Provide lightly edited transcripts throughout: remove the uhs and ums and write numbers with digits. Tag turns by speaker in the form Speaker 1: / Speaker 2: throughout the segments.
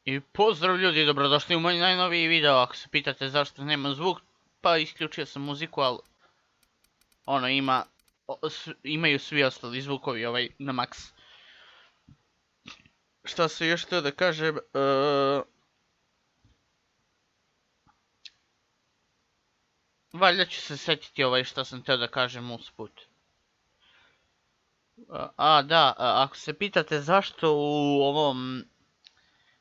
Speaker 1: I pozdrav ljudi, dobrodošli u moj najnoviji video. Ako se pitate zašto nema zvuk, pa isključio sam muziku, ali ono imaju svi ostali zvukovi na maks. Šta se još htio da kažem, valjda ću se setiti šta sam htio da kažem usput. Da, ako se pitate zašto u ovom,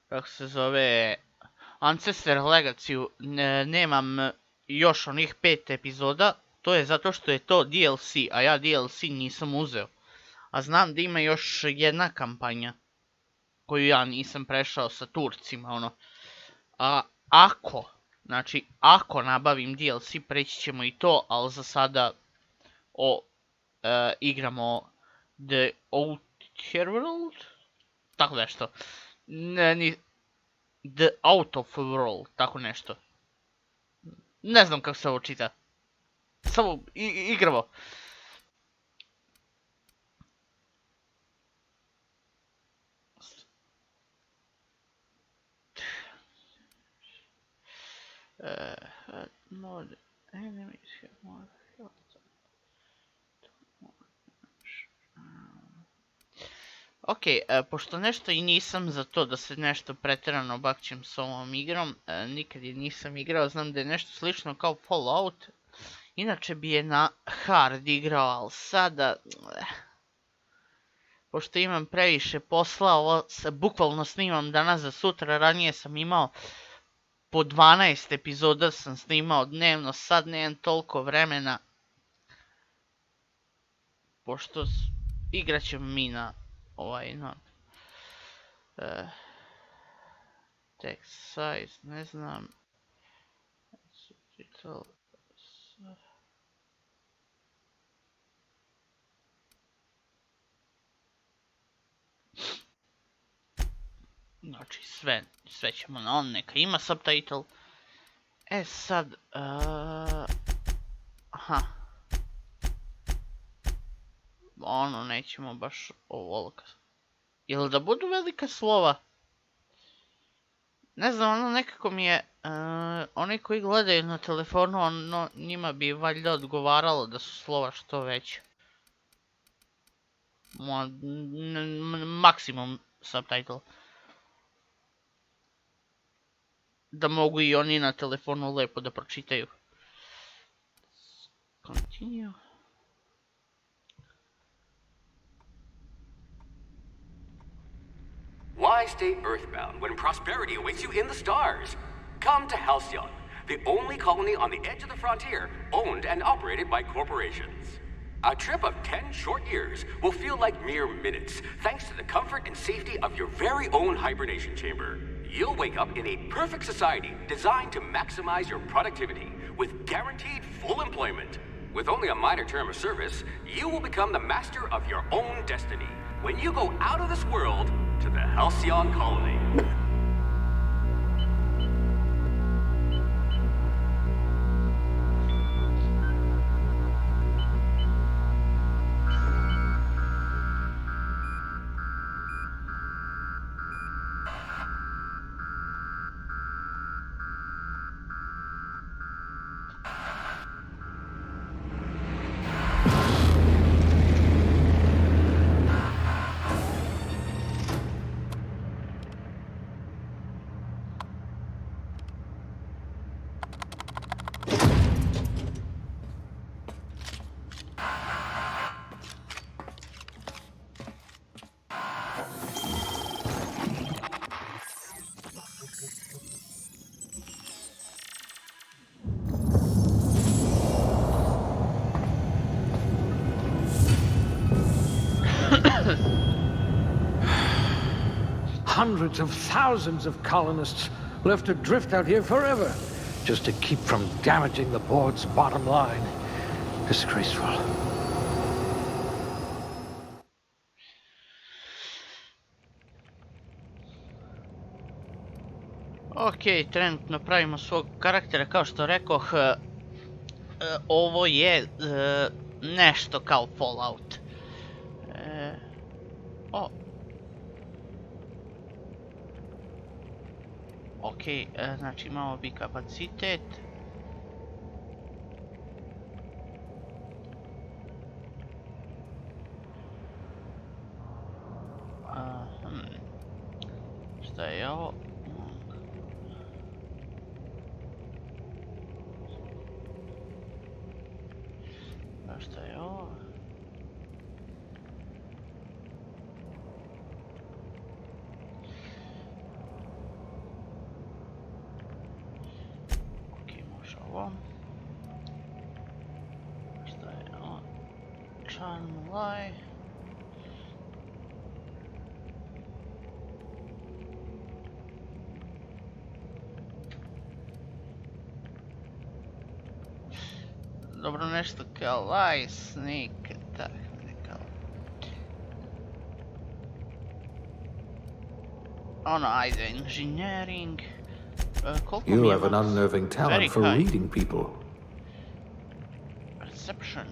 Speaker 1: kako se zove, Ancestor Legacy nemam još onih 5 epizoda, to je zato što je to DLC, a ja DLC nisam uzeo. A znam da ima još jedna kampanja koju ja nisam prešao sa Turcima, A ako nabavim DLC preći ćemo i to, ali za sada igramo The Outer World? Tako nešto. The Out of World, tako nešto. Ne znam kako se ovo čita. Samo igramo. Mod enemies have more health. Ok, pošto nešto i nisam za to da se nešto pretjerano bakćem s ovom igrom, nikad je nisam igrao, znam da je nešto slično kao Fallout, inače bi je na hard igrao, ali sada, pošto imam previše posla, ovo se bukvalno snimam danas za sutra, ranije sam imao po 12 epizoda sam snimao dnevno, sad nemam toliko vremena, pošto igrat ćemo mi na text size, ne znam. Znači sve ćemo na on, neka ima subtitle. Sad, nećemo baš ovolika. Ili da budu velika slova? Ne znam, nekako mi je, oni koji gledaju na telefonu, njima bi valjda odgovaralo da su slova što veće. Maksimum subtitle. Da mogu i oni na telefonu lepo da pročitaju. Continue.
Speaker 2: Why stay earthbound when prosperity awaits you in the stars? Come to Halcyon, the only colony on the edge of the frontier, owned and operated by corporations. A trip of 10 short years will feel like mere minutes, thanks to the comfort and safety of your very own hibernation chamber. You'll wake up in a perfect society designed to maximize your productivity with guaranteed full employment. With only a minor term of service, you will become the master of your own destiny when you go out of this world to the Halcyon colony.
Speaker 3: Hundreds of thousands of colonists left adrift out here forever, just to keep from damaging the board's bottom line. Disgraceful.
Speaker 1: Ok, trenutno pravimo svog karaktera, kao što rekoh, ovo je nešto kao Fallout. Ok, znači imamo bi kapacitet. Šta je ovo? A šta je ovo? Ok, može ovo. Šta je ovo? Charm lie. Dobro, nešto kao lie, snake, tak, nekao. Ono, ajde, engineering. Koliko mi
Speaker 3: You
Speaker 1: je
Speaker 3: have an
Speaker 1: max?
Speaker 3: unnerving
Speaker 1: Very
Speaker 3: talent for
Speaker 1: high.
Speaker 3: reading people.
Speaker 1: Perception.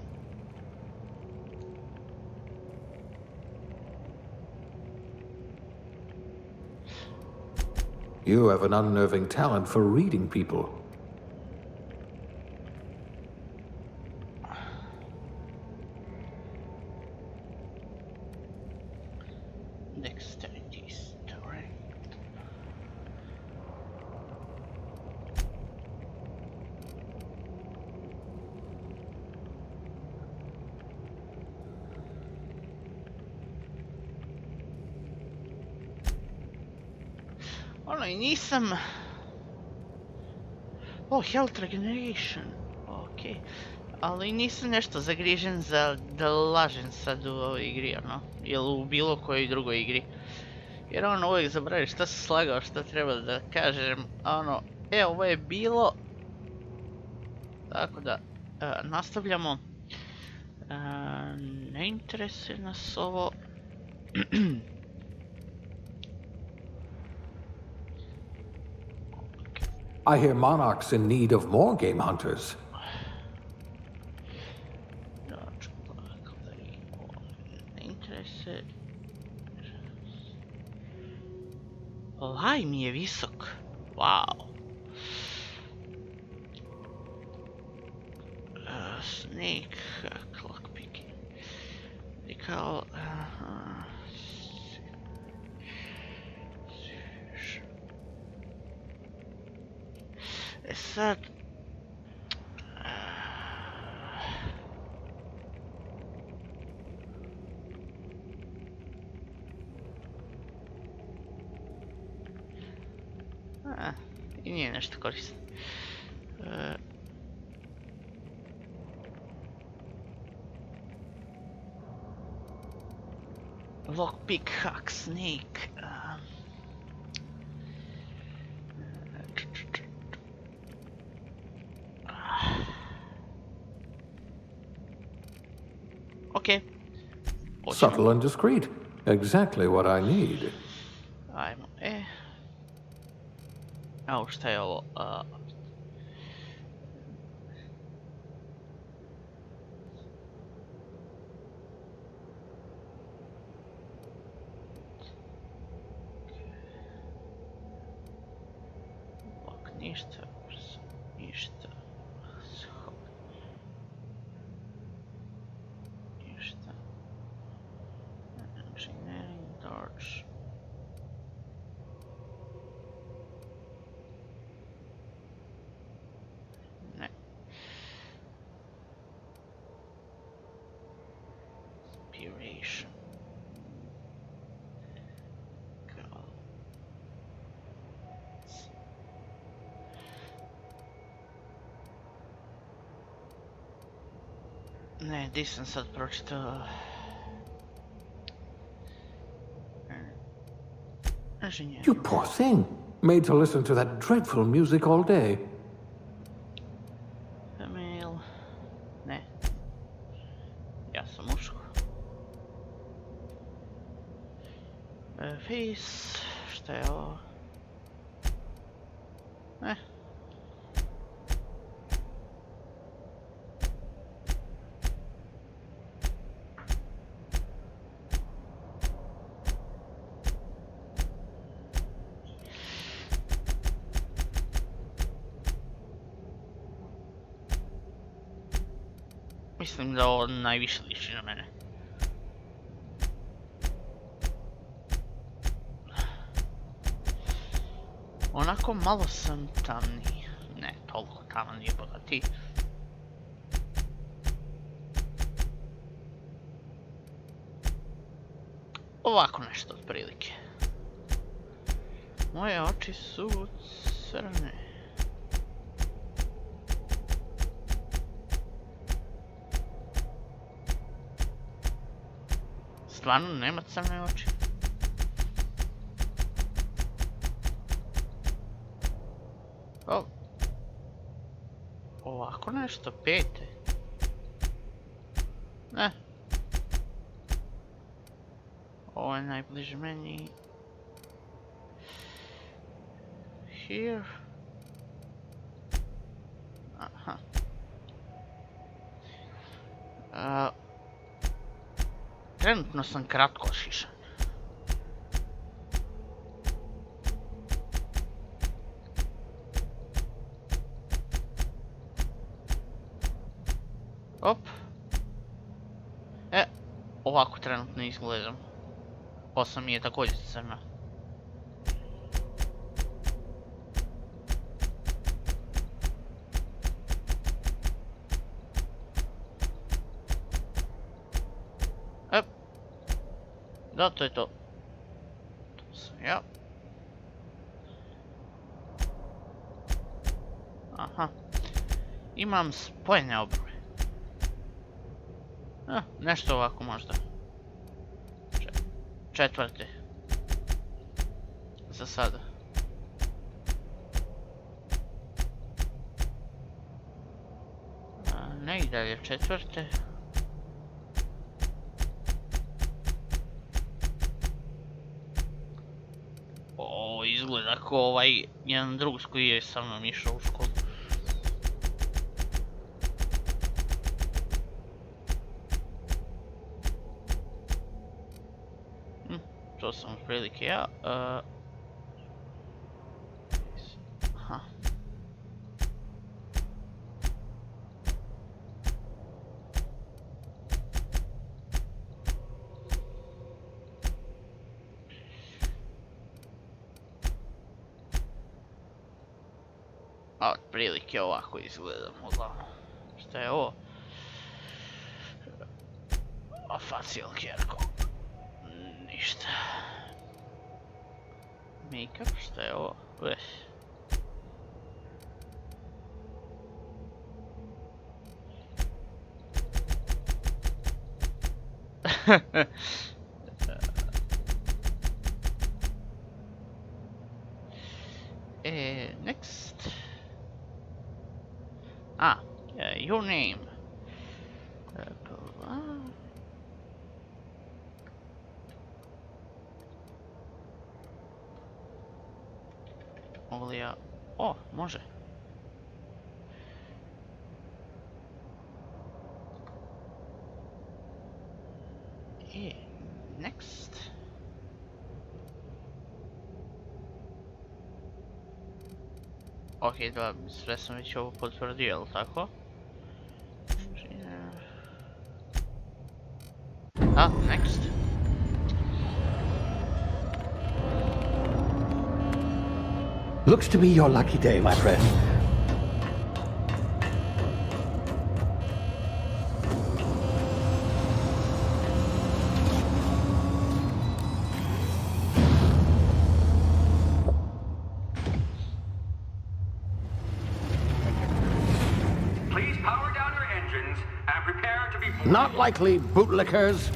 Speaker 3: You have an unnerving talent for reading people.
Speaker 1: Dexterity strength. Ono i nisam... Oh, health regeneration. Ok. Ali nisam nešto zagrižen za da lažem sad u ovoj igri, ono. Ili u bilo kojoj drugoj igri. Jer ono uvijek zaboravim šta sam slagao, šta treba da kažem. Ono, ovo je bilo. Tako da, nastavljamo. Ne interesuje nas ovo.
Speaker 3: I hear Monarch's in need of more game hunters.
Speaker 1: Ne interesuje. Laj mi je visok. Wow. Snake, lockpicking. I kao... E sad... I nije nešto korisno. Lockpick, hack, snake. Okay.
Speaker 3: Subtle and discreet. Exactly what I need.
Speaker 1: Ajmo, Au, šta je ovo? Lok, ništa, ništa. Ništa. Engineering, dodge. Ne. Inspiration. Ne, di sam sad pročitao?
Speaker 3: You poor thing. Made to listen to that dreadful music all day.
Speaker 1: Female. Ne. Ja sam muško. Face. Šta je ovo? Mislim da ovo najviše liči na mene. Onako malo sam tamniji. Ne, toliko taman nije bogati. Ovako nešto otprilike. Moje oči su crne. Stvarno nema crne oči? O. Ovako nešto, pete. Ne. Ovo je najbliže meni. Here. Aha. Trenutno sam kratko šišan. Op. Ovako trenutno izgledam. Kosa mi je također crna. Da, to je to. To sam ja. Aha. Imam spojene obrve. Nešto ovako možda. Četvrte. Za sada. Ne i dalje četvrte. Ovo izgleda kao ovaj jedan drug s koji je sa mnom išao u školu. To sam otprilike ja. Aha. Otprilike ovako izgledam uglavnom. Šta je ovo? Facial haircut. Ništa. Make-up, šta je ovo? Next. Your name. Mogu li ja... O, može. Next. Ok, da, sve sam već ovo potvrdio, jel' tako? Next.
Speaker 3: Looks to be your lucky day, my friend.
Speaker 2: Please power down your engines and prepare to be...
Speaker 3: Not likely, bootlickers.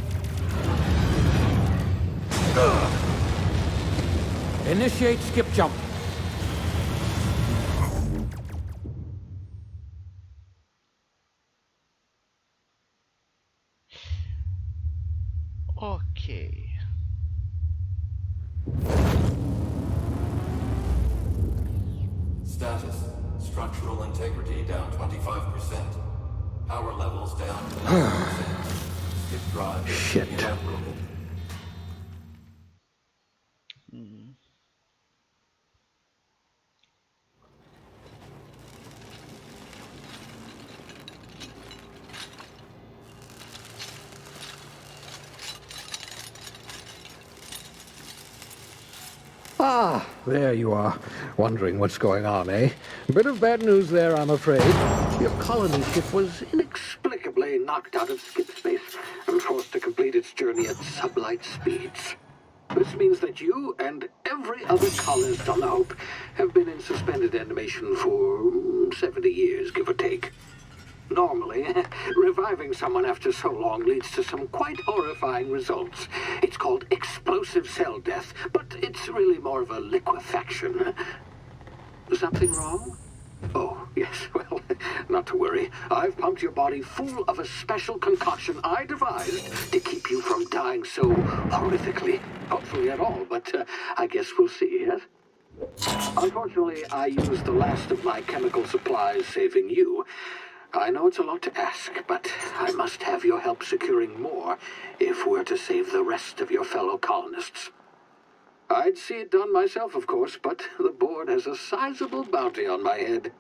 Speaker 3: Initiate skip jump.
Speaker 1: Okay.
Speaker 4: Status. Structural integrity down 25%. Power levels down 11%. Skip drive.
Speaker 3: Shit.
Speaker 4: Inoperable.
Speaker 3: Ah, there you are. Wondering what's going on, eh? Bit of bad news there, I'm afraid. Your colony ship was inexplicably knocked out of skip space and forced to complete its journey at sublight speeds. This means that you and every other colonist on the Hope have been in suspended animation for 70 years, give or take. Normally, reviving someone after so long leads to some quite horrifying results. It's called explosive cell death, but it's really more of a liquefaction. Something wrong? Oh, yes, well, not to worry. I've pumped your body full of a special concoction I devised to keep you from dying so horrifically. Hopefully at all, but I guess we'll see, yes? Unfortunately, I used the last of my chemical supplies saving you. I know it's a lot to ask, but I must have your help securing more if we're to save the rest of your fellow colonists. I'd see it done myself, of course, but the board has a sizable bounty on my head.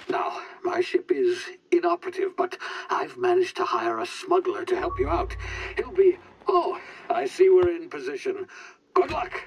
Speaker 3: Now, my ship is inoperative, but I've managed to hire a smuggler to help you out. He'll be... Oh, I see we're in position. Good luck!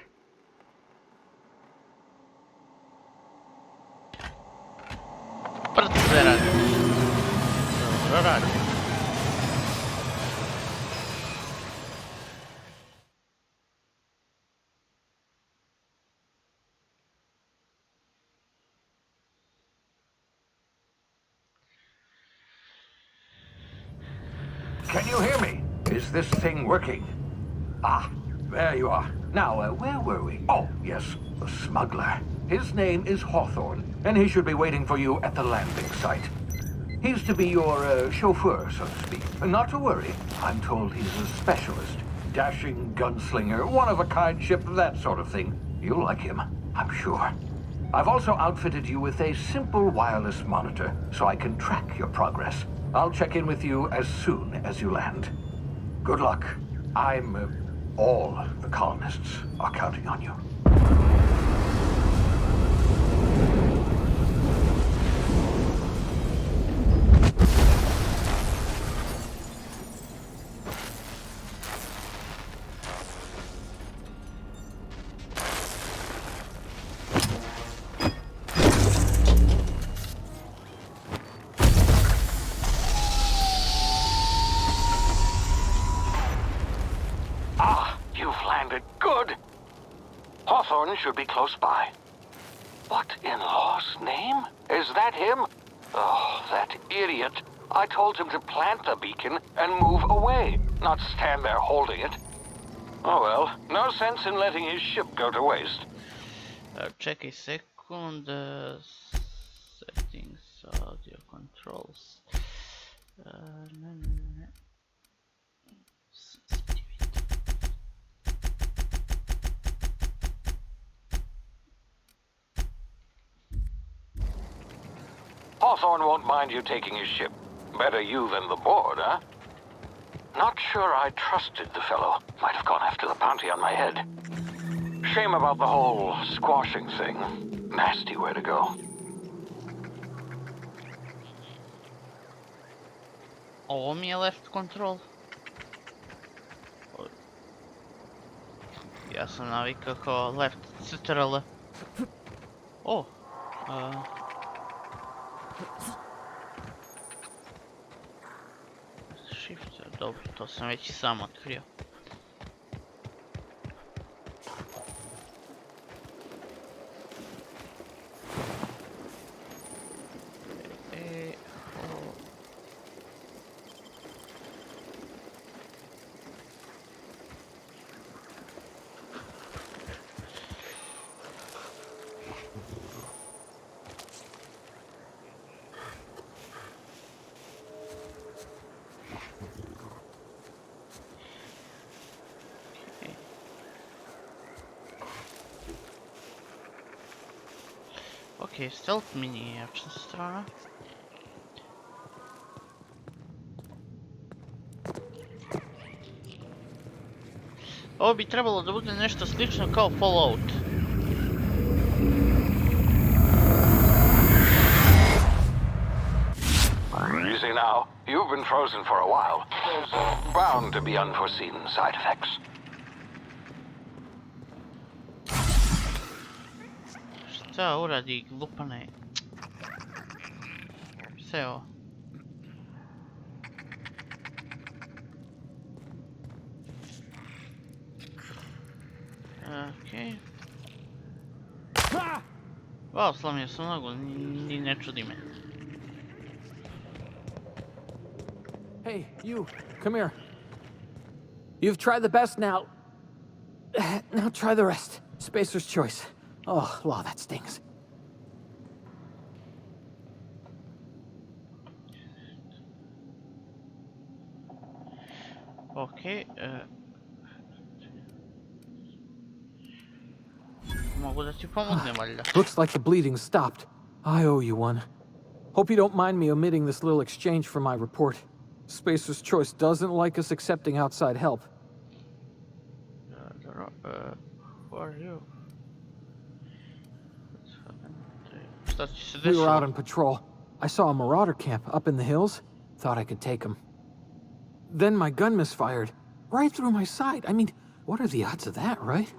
Speaker 5: Can you hear me? Is this thing working? Ah, there you are. Now, where were we? Oh, yes, the smuggler. His name is Hawthorne, and he should be waiting for you at the landing site. He's to be your chauffeur, so to speak. Not to worry. I'm told he's a specialist. Dashing gunslinger, one-of-a-kind ship, that sort of thing. You'll like him, I'm sure. I've also outfitted you with a simple wireless monitor, so I can track your progress. I'll check in with you as soon as you land. Good luck. All the colonists are counting on you. Hawthorne should be close by. What in law's name? Is that him? Oh, that idiot. I told him to plant the beacon and move away, not stand there holding it. Oh well, no sense in letting his ship go to waste.
Speaker 1: Check a second. Settings, audio controls.
Speaker 5: Hawthorne won't mind you taking his ship. Better you than the board, huh? Not sure I trusted the fellow. Might have gone after the bounty on my head. Shame about the whole squashing thing. Nasty way to go.
Speaker 1: Ovo mi je left control. Ja sam navikao kao left CTRL. O! Shift, dobro, to sam već i sam otkrio. Ok, stealth mi nije jačna strana. Ovo bi trebalo da bude nešto slično kao Fallout.
Speaker 5: Easy now. You've been frozen for a while. There's bound to be unforeseen side effects.
Speaker 1: Šta uradi glupane? Sve ovo. Okej. Wow, slomio sam nogu, ni ne čudi me.
Speaker 6: Hey, you, come here. You've tried the best now. Now try the rest. Spacer's choice. Oh, law, that stings.
Speaker 1: Okej. Mogu da ti pomognem, valjda.
Speaker 6: Looks like the bleeding stopped. I owe you one. Hope you don't mind me omitting this little exchange from my report. Spacer's choice doesn't like us accepting outside help.
Speaker 1: Who are you? Šta ti se
Speaker 6: We were out
Speaker 1: desilo?
Speaker 6: on patrol. I saw a marauder camp up in the hills. Thought I could take him. Then my gun misfired. Right through my side. I mean, what are the odds of that, right?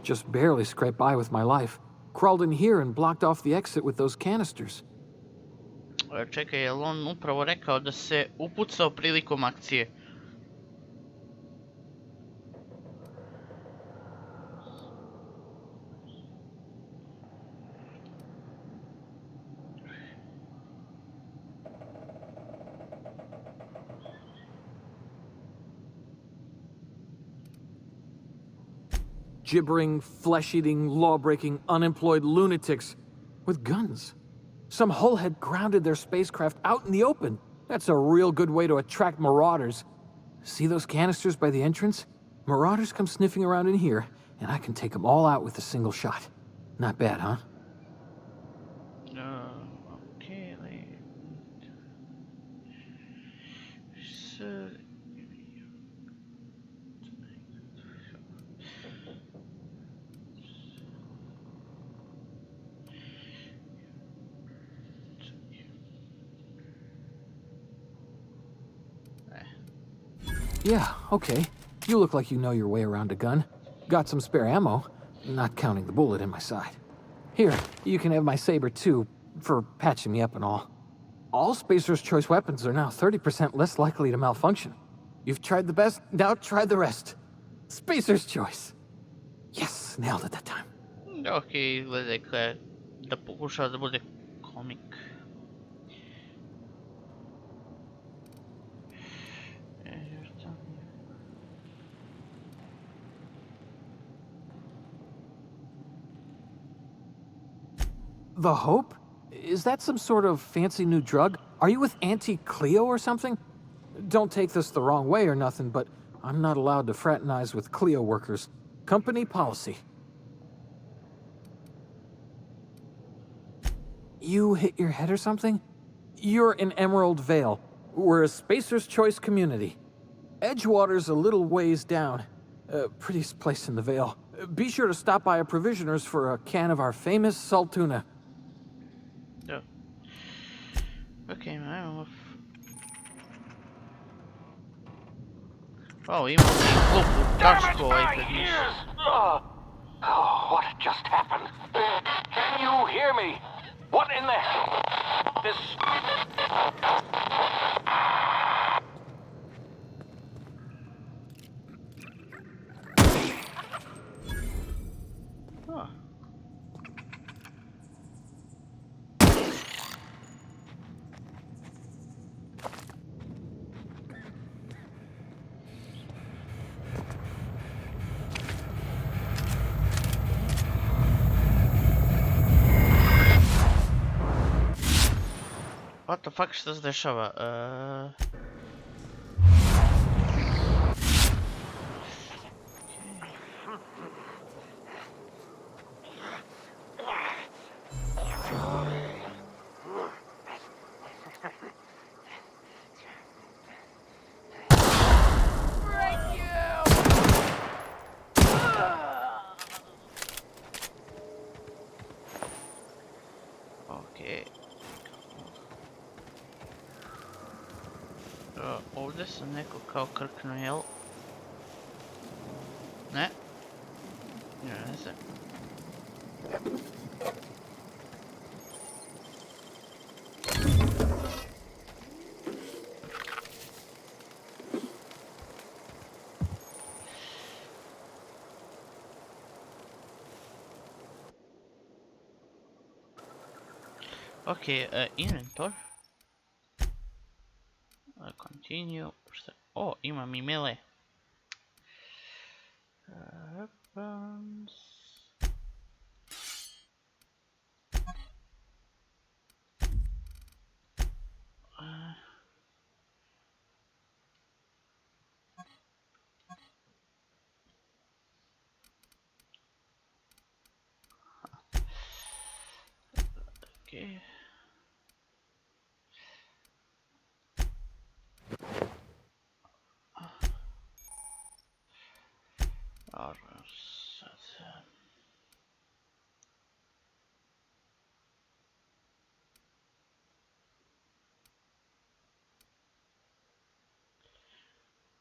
Speaker 6: Just barely scraped by with my life. Crawled in here and blocked off the exit with those canisters.
Speaker 1: Čekaj, je li on upravo rekao da se upucao prilikom akcije?
Speaker 6: Gibbering, flesh-eating, law-breaking, unemployed lunatics with guns. Some hullhead grounded their spacecraft out in the open. That's a real good way to attract marauders. See those canisters by the entrance? Marauders come sniffing around in here, and I can take them all out with a single shot. Not bad, huh?
Speaker 1: Okay, so...
Speaker 6: Yeah, okay. You look like you know your way around a gun. Got some spare ammo, not counting the bullet in my side. Here, you can have my saber too, for patching me up and all. All Spacer's choice weapons are now 30% less likely to malfunction. You've tried the best, now try the rest. Spacer's choice. Yes, nailed it that time.
Speaker 1: Okej, gledaj, da pokušava da bude komik.
Speaker 6: The Hope? Is that some sort of fancy new drug? Are you with Auntie Cleo or something? Don't take this the wrong way or nothing, but I'm not allowed to fraternize with Cleo workers. Company policy. You hit your head or something? You're in Emerald Vale. We're a Spacer's Choice community. Edgewater's a little ways down. Prettiest place in the Vale. Be sure to stop by a provisioner's for a can of our famous salt tuna.
Speaker 1: Da. Okej, ajmo. Wow, imamo i klupu tačku ovaj pred njih.
Speaker 5: Oh, what just happened? Can you hear me? What in the hell? This...
Speaker 1: Oh. What the fuck, što se dešava? Okej. Ovdje sam neko kao krknuo, jel? Ne? Ne znam. Ok, inventor. Continue. O, imam i melee. Weapons. Okay.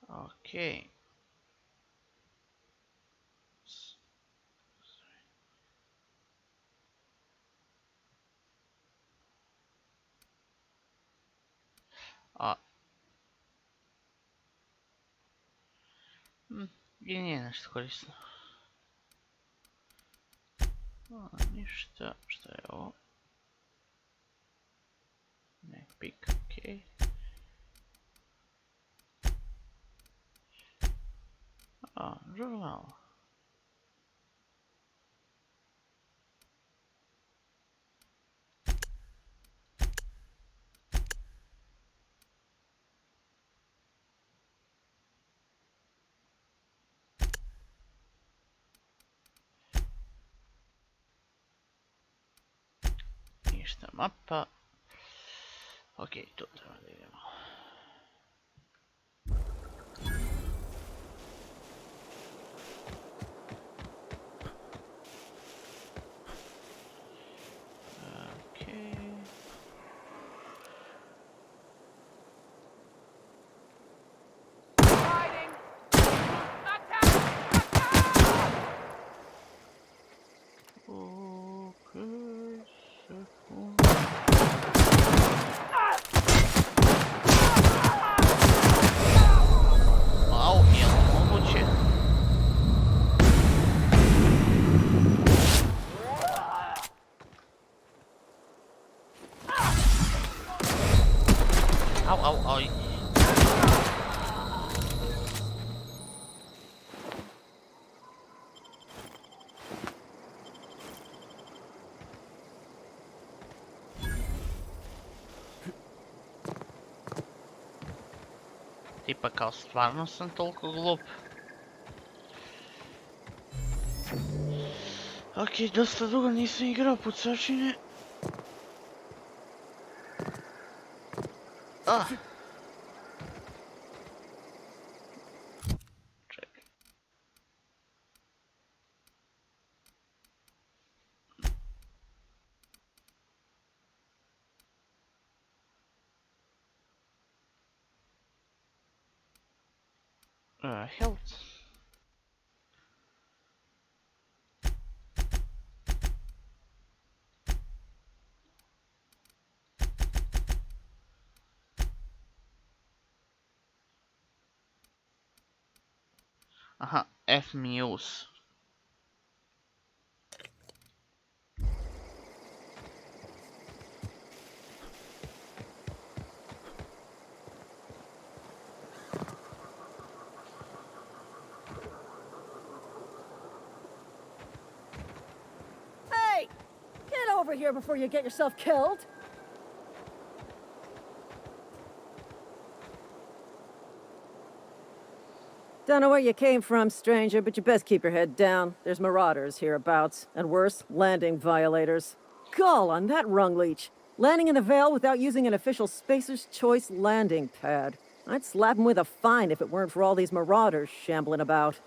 Speaker 1: Okay. I nije nešto korisno. Ništa, šta je ovo? Ne, pik, okej. Žurnal. Ništa, mapa. Okej, tu treba da idemo. Oj. Tipa kao stvarno sam toliko glup. Ok, dosta dugo nisam igrao pucačine. Čekaj. Health. Aha, F Muse.
Speaker 7: Hey! Get over here before you get yourself killed! Don't know where you came from, stranger, but you best keep your head down. There's marauders hereabouts, and worse, landing violators. Gall on that rung leech. Landing in the Vale without using an official Spacer's Choice landing pad. I'd slap him with a fine if it weren't for all these marauders shambling about.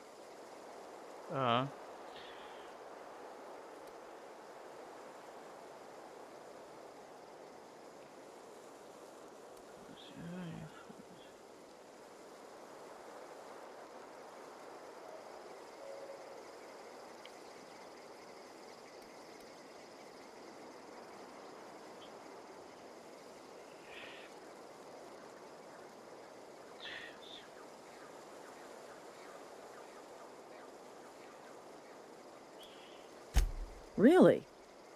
Speaker 7: Really?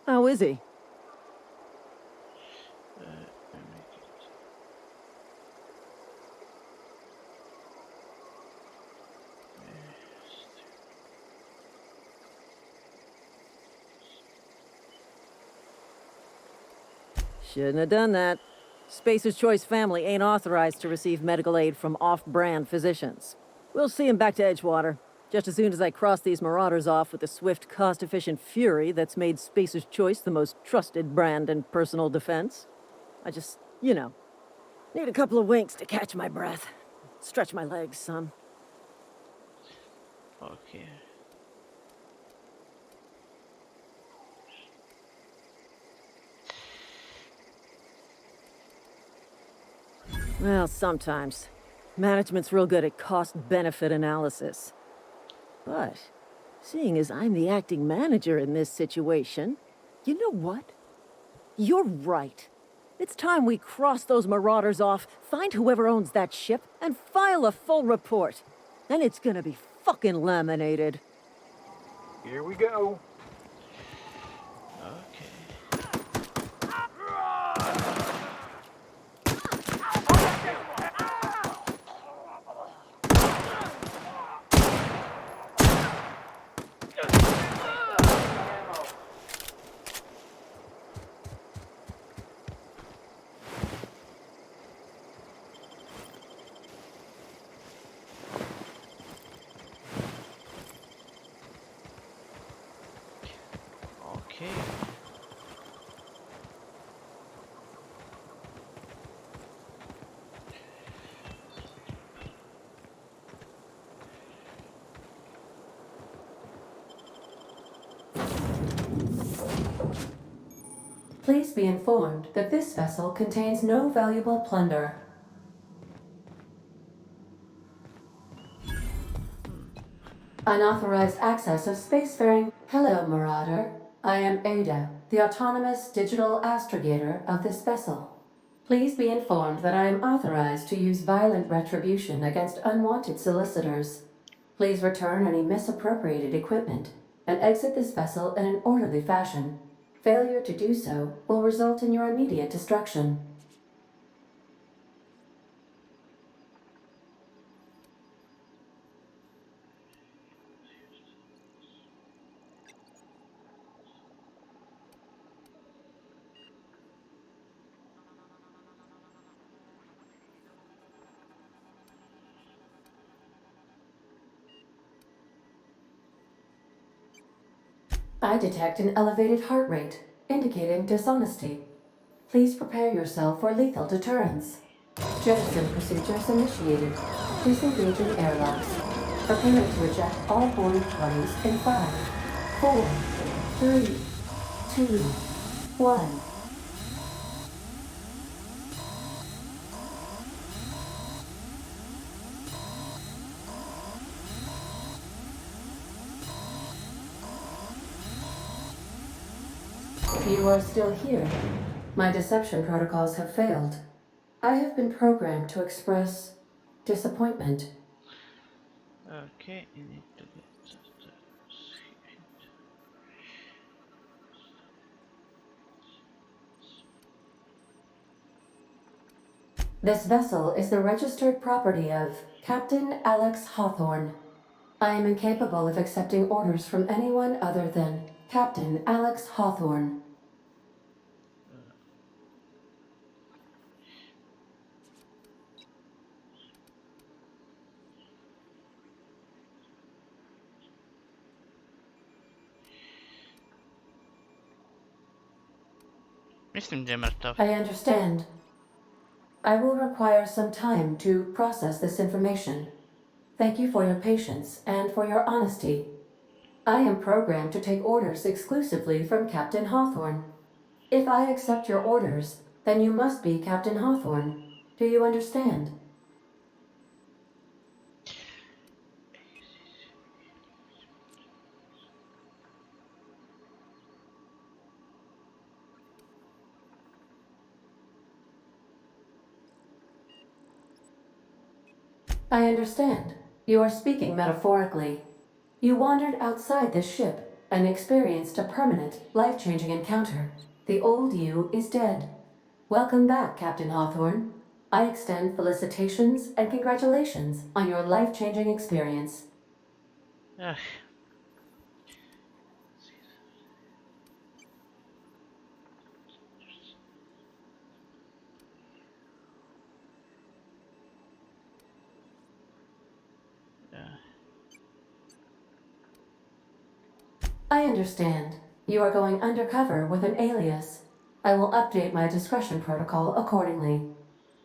Speaker 7: How is he? Shouldn't have done that. Spacer's Choice family ain't authorized to receive medical aid from off-brand physicians. We'll see him back to Edgewater, just as soon as I cross these marauders off with the swift, cost-efficient fury that's made Spacer's Choice the most trusted brand in personal defense. I just, need a couple of winks to catch my breath. Stretch my legs some.
Speaker 1: Okay.
Speaker 7: Well, sometimes. Management's real good at cost-benefit analysis. But, seeing as I'm the acting manager in this situation, you know what? You're right. It's time we cross those marauders off, find whoever owns that ship, and file a full report. Then it's gonna be fucking laminated.
Speaker 5: Here we go.
Speaker 1: Okay. Okay.
Speaker 8: Please be informed that this vessel contains no valuable plunder. Unauthorized access of spacefaring. Hello, Marauder. I am Ada, the autonomous digital astrogator of this vessel. Please be informed that I am authorized to use violent retribution against unwanted solicitors. Please return any misappropriated equipment and exit this vessel in an orderly fashion. Failure to do so will result in your immediate destruction. I detect an elevated heart rate, indicating dishonesty. Please prepare yourself for lethal deterrence. Jettison procedures initiated. Disengaging airlocks. Preparing to eject all boarding parties in 5, 4, 3, 2, 1. You are still here. My deception protocols have failed. I have been programmed to express disappointment.
Speaker 1: Okay, you need to get
Speaker 8: This vessel is the registered property of Captain Alex Hawthorne. I am incapable of accepting orders from anyone other than Captain Alex Hawthorne.
Speaker 1: Mislim da je mrtav.
Speaker 8: I understand. I will require some time to process this information. Thank you for your patience and for your honesty. I am programmed to take orders exclusively from Captain Hawthorne. If I accept your orders, then you must be Captain Hawthorne. Do you understand? I understand. You are speaking metaphorically. You wandered outside this ship and experienced a permanent, life-changing encounter. The old you is dead. Welcome back, Captain Hawthorne. I extend felicitations and congratulations on your life-changing experience.
Speaker 1: Ugh.
Speaker 8: I understand. You are going undercover with an alias. I will update my discretion protocol accordingly.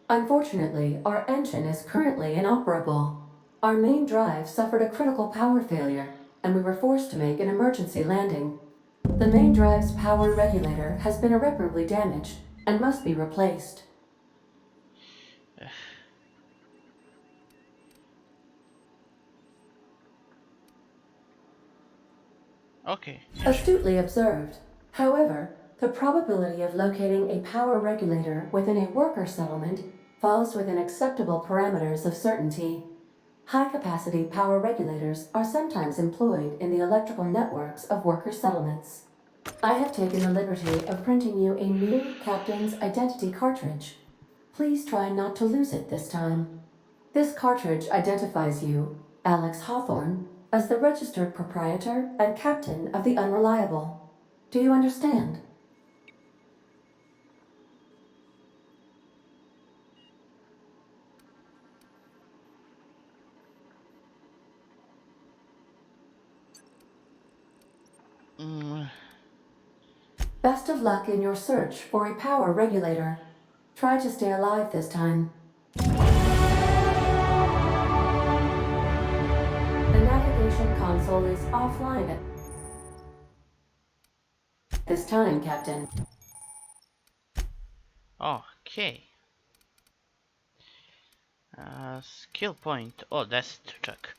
Speaker 8: Unfortunately, our engine is currently inoperable. Our main drive suffered a critical power failure, and we were forced to make an emergency landing. The main drive's power regulator has been irreparably damaged and must be replaced.
Speaker 1: Okay.
Speaker 8: Astutely observed. However, the probability of locating a power regulator within a worker settlement falls within acceptable parameters of certainty. High-capacity power regulators are sometimes employed in the electrical networks of worker settlements. I have taken the liberty of printing you a new Captain's Identity cartridge. Please try not to lose it this time. This cartridge identifies you, Alex Hawthorne, as the registered proprietor and captain of the Unreliable. Do you understand? Best of luck in your search for a power regulator. Try to stay alive this time. The navigation console is offline at this time, Captain.
Speaker 1: Okay. Skill point. Oh, that's čak.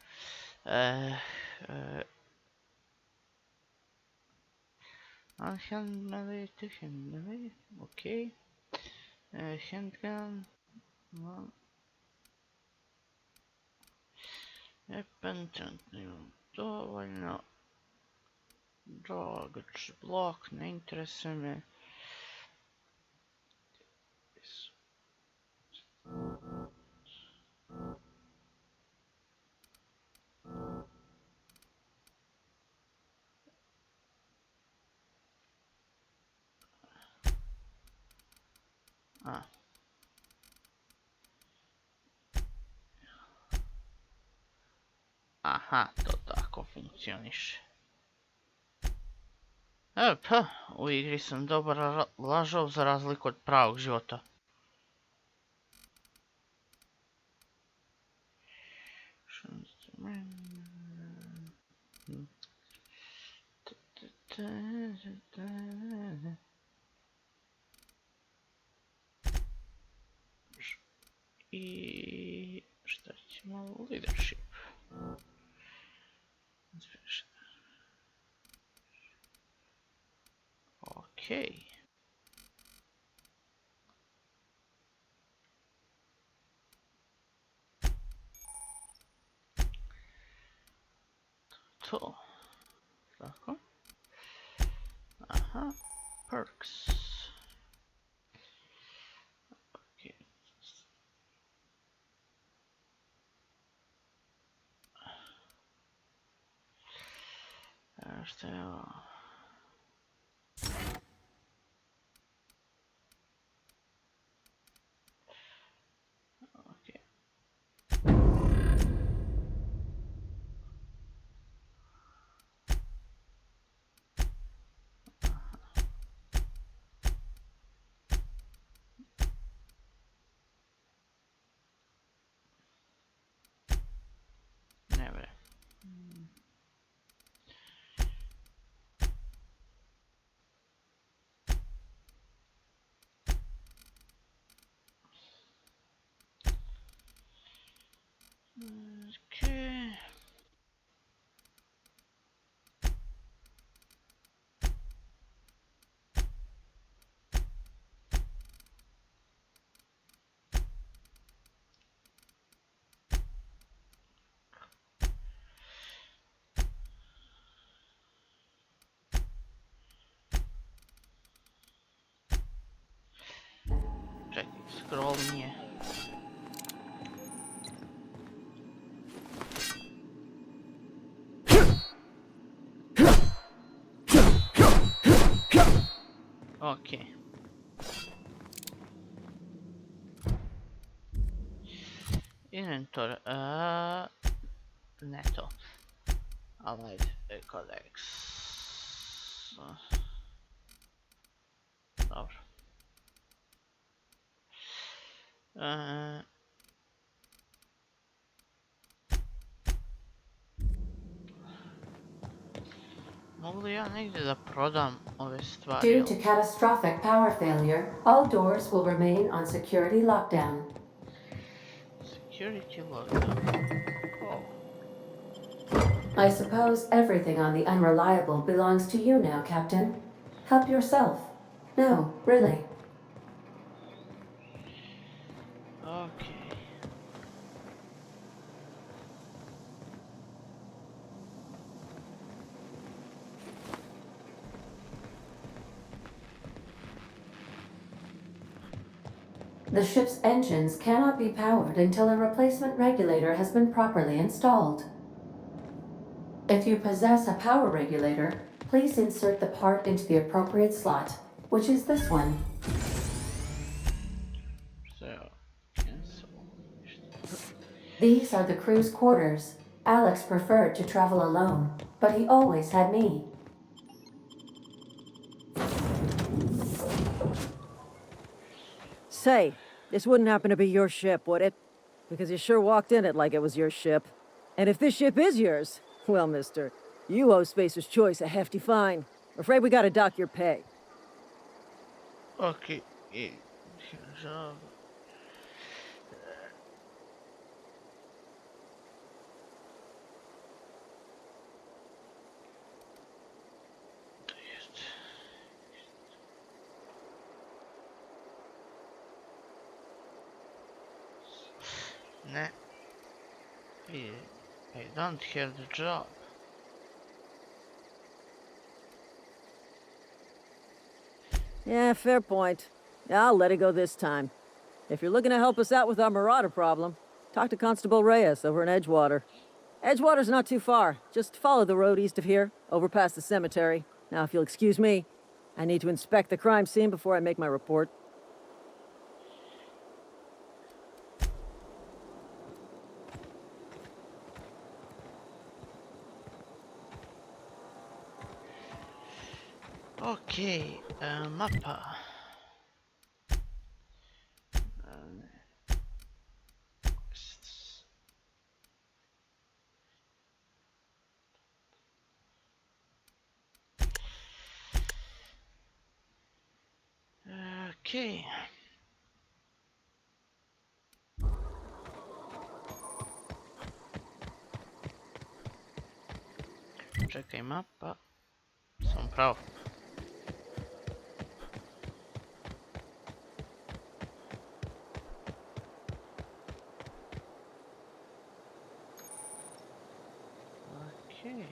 Speaker 1: Handgun. Okay. Handgun. Weapon. Dovoljno. Dodge blok. Ne interesuje me. Aha, to tako funkcioniše. Pa, u igri sam dobar lažov za razliku od pravog života. I šta ćemo? Leadership. Okej. To. Tako. Aha. Perks. Okej. Šta je ovo? Okay. Czekaj, scroll nie. Okej. Inventor, ne to. Alright, collects. Dobro. Mogu li ja negdje da prodam ove stvari?
Speaker 8: Due to catastrophic power failure, all doors will remain on security lockdown.
Speaker 1: Security lockdown. Oh.
Speaker 8: I suppose everything on the Unreliable belongs to you now, Captain. Help yourself. No, really.
Speaker 1: Okay.
Speaker 8: The ship's engines cannot be powered until a replacement regulator has been properly installed. If you possess a power regulator, please insert the part into the appropriate slot, which is this one.
Speaker 1: So, cancel.
Speaker 8: These are the crew's quarters. Alex preferred to travel alone, but he always had me.
Speaker 7: Say, this wouldn't happen to be your ship, would it? Because you sure walked in it like it was your ship. And if this ship is yours, well, mister, you owe Spacer's Choice a hefty fine. Afraid we gotta dock your pay.
Speaker 1: Okay. So, nah. I don't have the job.
Speaker 7: Yeah, fair point. I'll let it go this time. If you're looking to help us out with our marauder problem, talk to Constable Reyes over in Edgewater. Edgewater's not too far. Just follow the road east of here, over past the cemetery. Now, if you'll excuse me, I need to inspect the crime scene before I make my report.
Speaker 1: Okay, mappa. Okay. Czekaj, mapa. Sam prav. Okay.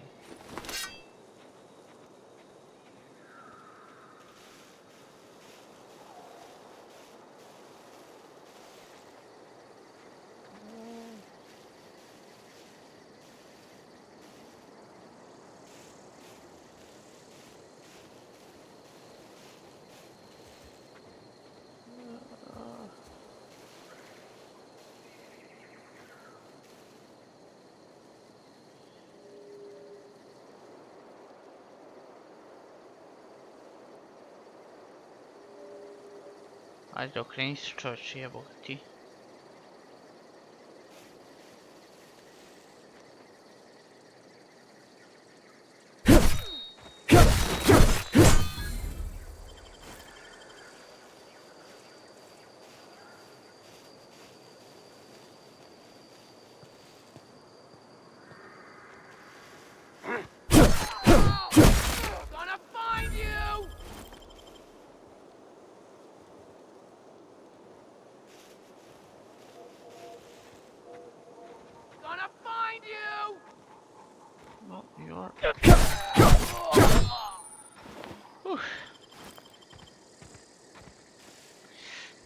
Speaker 1: Ajde, okreni se čovječe, jeboga ti.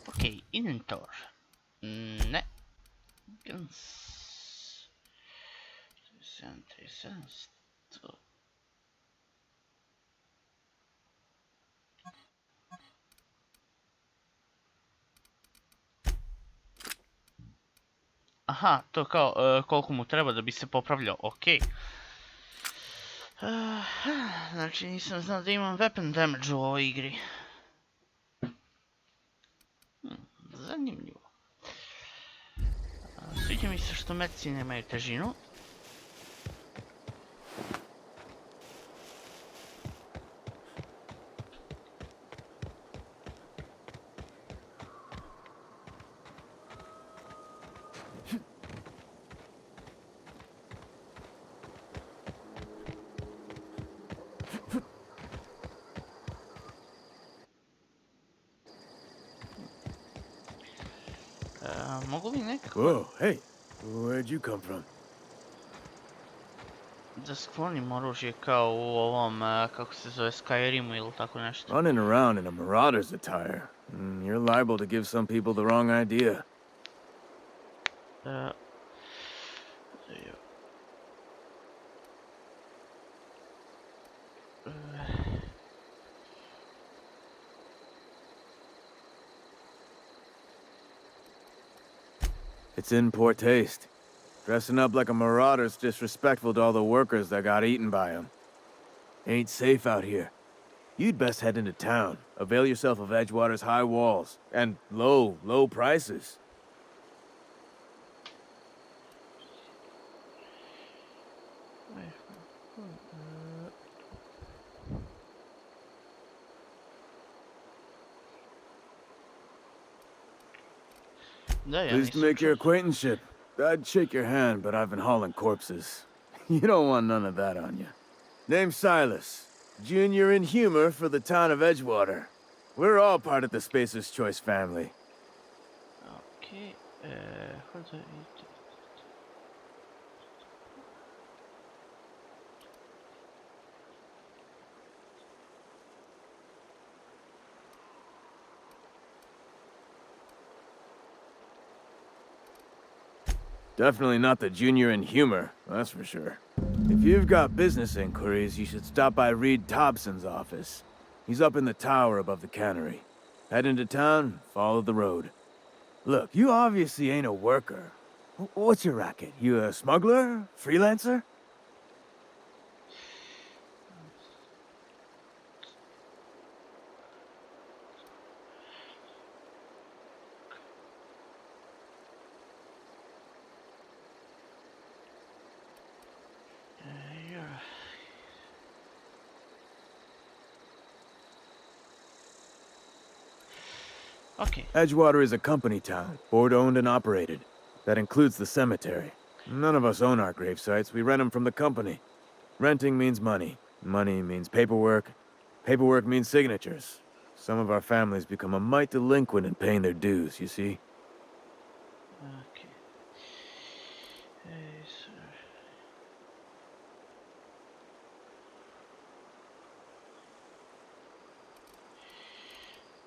Speaker 1: Okej, inventor. Ne. Guns. 37. Aha, to kao koliko mu treba da bi se popravljao, okej. Znači nisam znao da imam weapon damage u ovoj igri. Zanimljivo. Sviđa mi se što metci nemaju težinu. Mogu li nekako...
Speaker 9: Whoa, hey, where'd you come from?
Speaker 1: da sklonim oružje kao u ovom, kako se zove, Skyrimu ili tako nešto.
Speaker 9: Running around in a marauder's attire. You're liable to give some people the wrong idea. It's in poor taste. Dressing up like a marauder's disrespectful to all the workers that got eaten by him. Ain't safe out here. You'd best head into town. Avail yourself of Edgewater's high walls. And low prices. Pleased to make your acquaintanceship. I'd shake your hand, but I've been hauling corpses. You don't want none of that on you. Name's Silas. Junior in humor for the town of Edgewater. We're all part of the Spacer's Choice family.
Speaker 1: Okay,
Speaker 9: Definitely not the junior in humor, that's for sure. If you've got business inquiries, you should stop by Reed Thompson's office. He's up in the tower above the cannery. Head into town, follow the road. Look, you obviously ain't a worker. What's your racket? You a smuggler? Freelancer?
Speaker 1: Okay.
Speaker 9: Edgewater is a company town, board-owned and operated. That includes the cemetery. None of us own our grave sites, we rent them from the company. Renting means money. Money means paperwork. Paperwork means signatures. Some of our families become a mite delinquent in paying their dues, you see?
Speaker 1: Okay.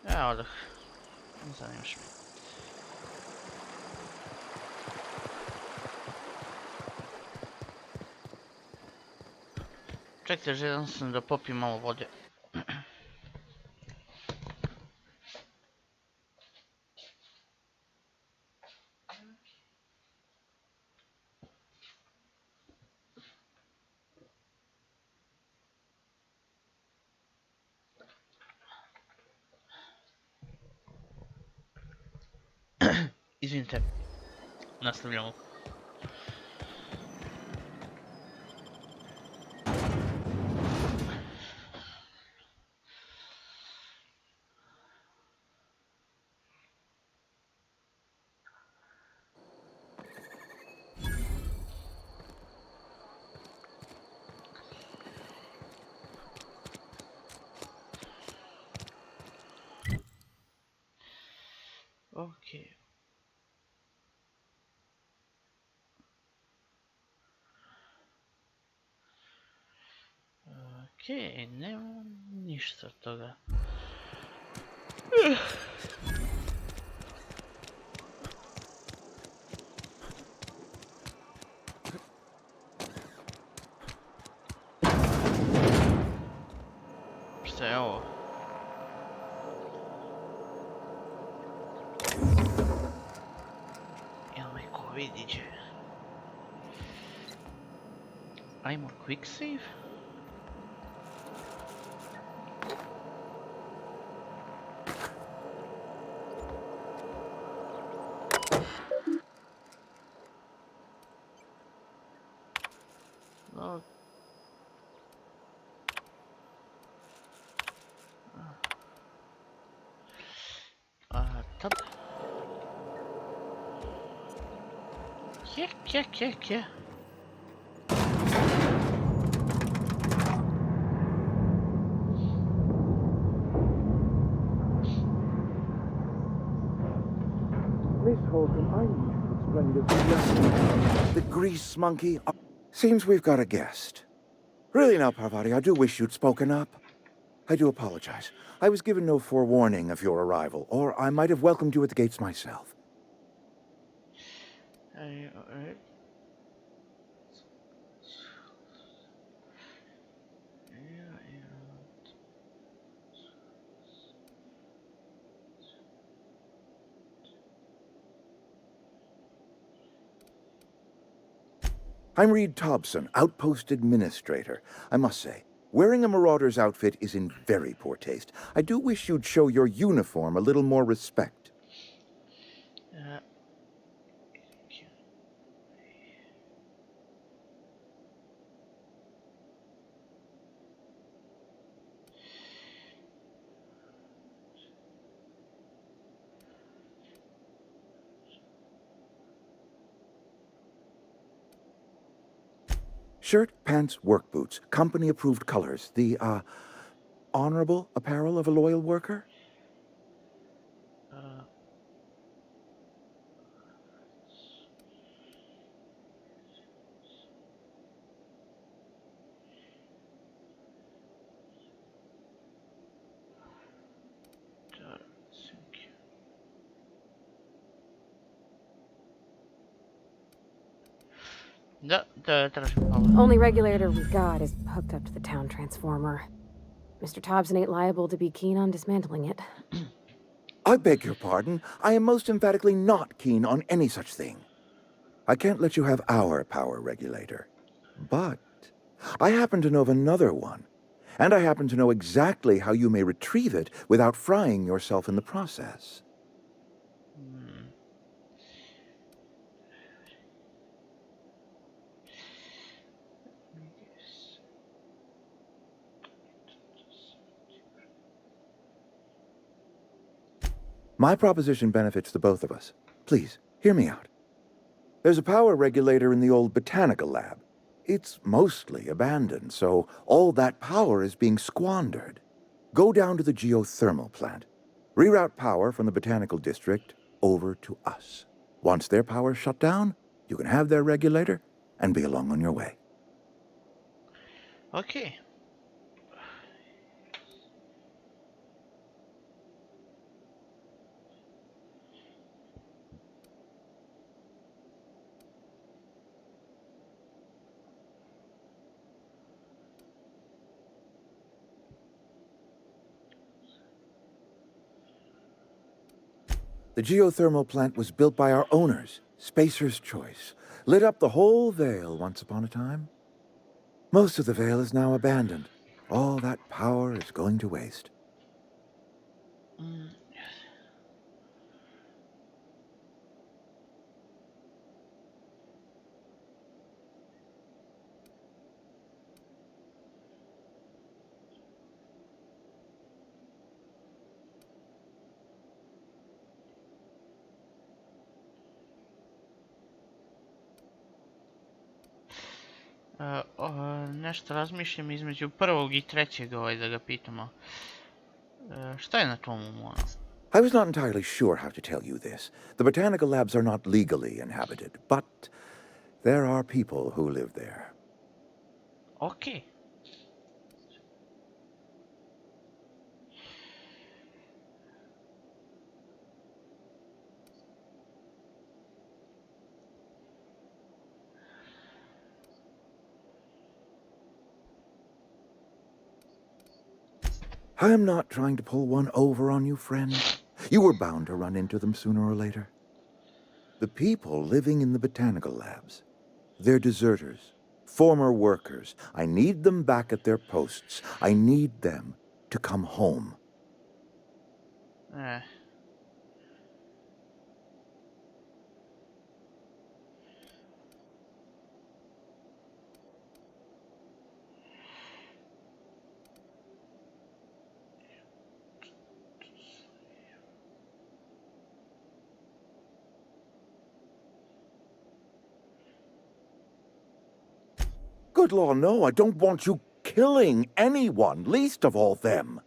Speaker 1: Oddech. Zanimaš me. Čekajte, želim sam da popijem malo vode. Izvinite, nastavljamo. Okay. Okej, nema ništa od toga. Šta je ovo? Jel me ko vidi će? Ajmo quick save? Je.
Speaker 10: Miss Holcomb, I need you to explain this. The grease monkey. Seems we've got a guest. Really now, Parvati, I do wish you'd spoken up. I do apologize. I was given no forewarning of your arrival, or I might have welcomed you at the gates myself.
Speaker 1: Alright.
Speaker 10: I'm Reed Thompson, Outpost Administrator. I must say, wearing a marauder's outfit is in very poor taste. I do wish you'd show your uniform a little more respect. Shirt, pants, work boots, company-approved colors. The, honorable apparel of a loyal worker?
Speaker 11: Only regulator we got is hooked up to the town transformer. Mr. Thompson ain't liable to be keen on dismantling it.
Speaker 10: I beg your pardon. I am most emphatically not keen on any such thing. I can't let you have our power regulator. But I happen to know of another one. And I happen to know exactly how you may retrieve it without frying yourself in the process. My proposition benefits the both of us. Please, hear me out. There's a power regulator in the old botanical lab. It's mostly abandoned, so all that power is being squandered. Go down to the geothermal plant. Reroute power from the botanical district over to us. Once their power's shut down, you can have their regulator and be along on your way.
Speaker 1: Okay.
Speaker 10: The geothermal plant was built by our owners, Spacer's Choice. Lit up the whole Vale once upon a time. Most of the Vale is now abandoned. All that power is going to waste.
Speaker 1: Nešto razmišljam između prvog i trećeg da ga pitamo. Šta je na tomu ono?
Speaker 10: I was not entirely sure how to tell you this. The botanical labs are not legally inhabited, but there are people who live there.
Speaker 1: Okay.
Speaker 10: I am not trying to pull one over on you, friend. You were bound to run into them sooner or later. The people living in the botanical labs, they're deserters, former workers. I need them back at their posts. I need them to come home. Good Lord, no, I don't want you killing anyone, least of all them.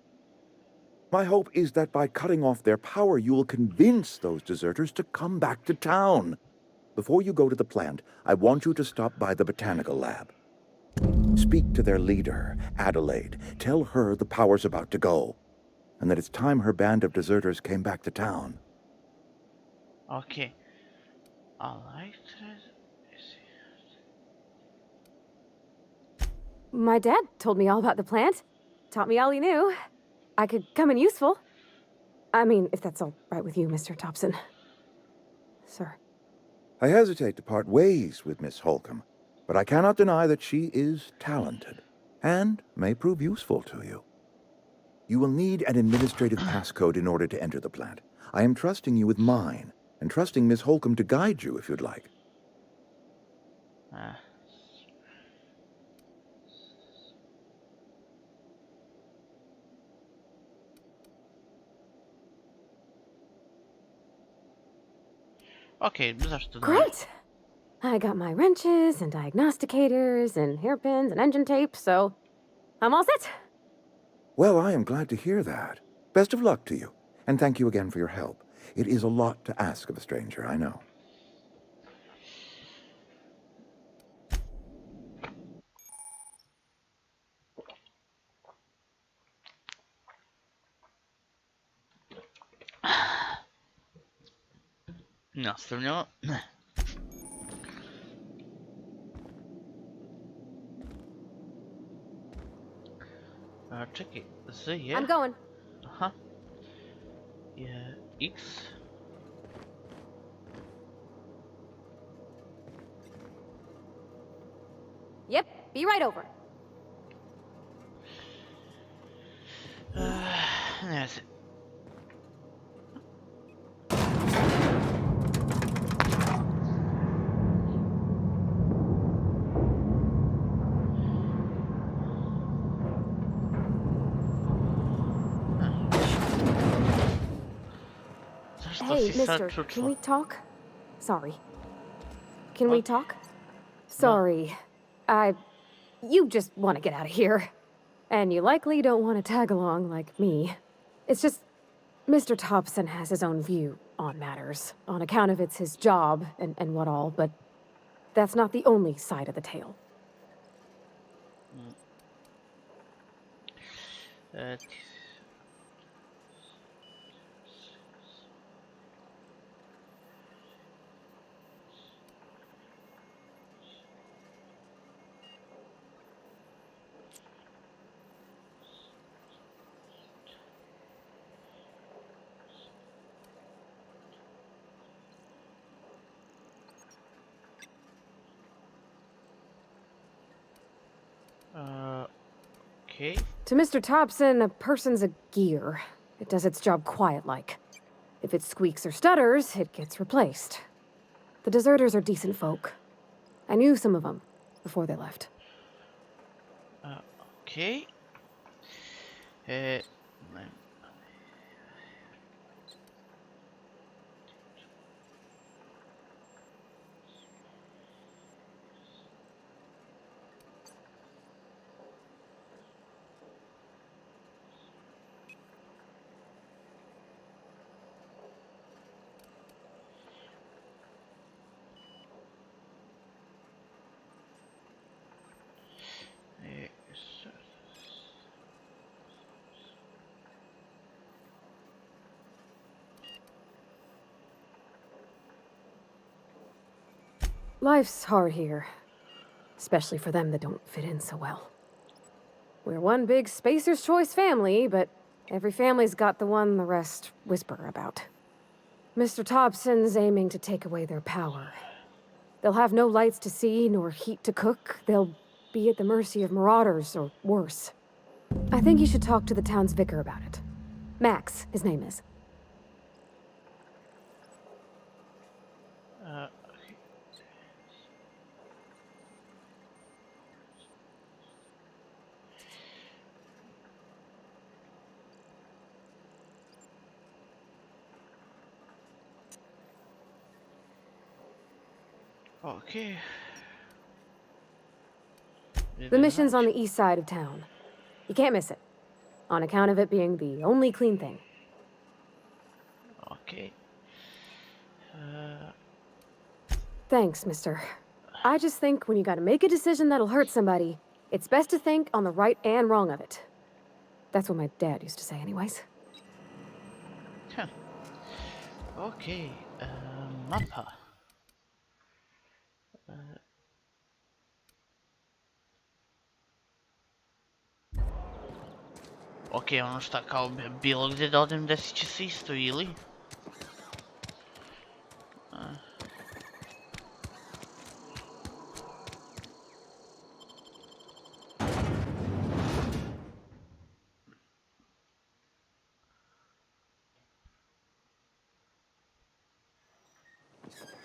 Speaker 10: My hope is that by cutting off their power, you will convince those deserters to come back to town. Before you go to the plant, I want you to stop by the botanical lab. Speak to their leader, Adelaide. Tell her the power's about to go, and that it's time her band of deserters came back to town.
Speaker 1: Okay. Alright.
Speaker 11: My dad told me all about the plant. Taught me all he knew. I could come in useful. I mean, if that's all right with you, Mr. Thompson. Sir.
Speaker 10: I hesitate to part ways with Miss Holcomb, but I cannot deny that she is talented, and may prove useful to you. You will need an administrative passcode in order to enter the plant. I am trusting you with mine, and trusting Miss Holcomb to guide you if you'd like.
Speaker 1: Okay, zašto ne?
Speaker 11: Great! I got my wrenches and diagnosticators and hairpins and engine tape, so I'm all set.
Speaker 10: Well, I am glad to hear that. Best of luck to you, and thank you again for your help. It is a lot to ask of a stranger, I know.
Speaker 1: Nastavljamo. Čekaj, Z je...
Speaker 11: I'm going.
Speaker 1: Aha. Je X.
Speaker 11: Yep, be right over.
Speaker 1: Ne znam.
Speaker 11: Hey, mister, can we talk? Sorry. Can we talk? Sorry. You just want to get out of here. And you likely don't want to tag along like me. It's just, Mr. Thompson has his own view on matters, on account of it's his job and what all, but that's not the only side of the tale.
Speaker 1: Okay.
Speaker 11: To Mr. Thompson, a person's a gear. It does its job quiet-like. If it squeaks or stutters, it gets replaced. The deserters are decent folk. I knew some of them before they left.
Speaker 1: Okay.
Speaker 11: Life's hard here, especially for them that don't fit in so well. We're one big Spacer's Choice family, but every family's got the one the rest whisper about. Mr. Thompson's aiming to take away their power. They'll have no lights to see, nor heat to cook. They'll be at the mercy of marauders, or worse. I think you should talk to the town's vicar about it. Max, his name is.
Speaker 1: Okay.
Speaker 11: The mission's on the east side of town. You can't miss it, on account of it being the only clean thing.
Speaker 1: Okay.
Speaker 11: Thanks, mister. I just think when you gotta make a decision that'll hurt somebody, it's best to think on the right and wrong of it. That's what my dad used to say anyways.
Speaker 1: Huh. Okay. Mapa. Ok, ono šta kao bilo gdje da odem desit će se isto ili?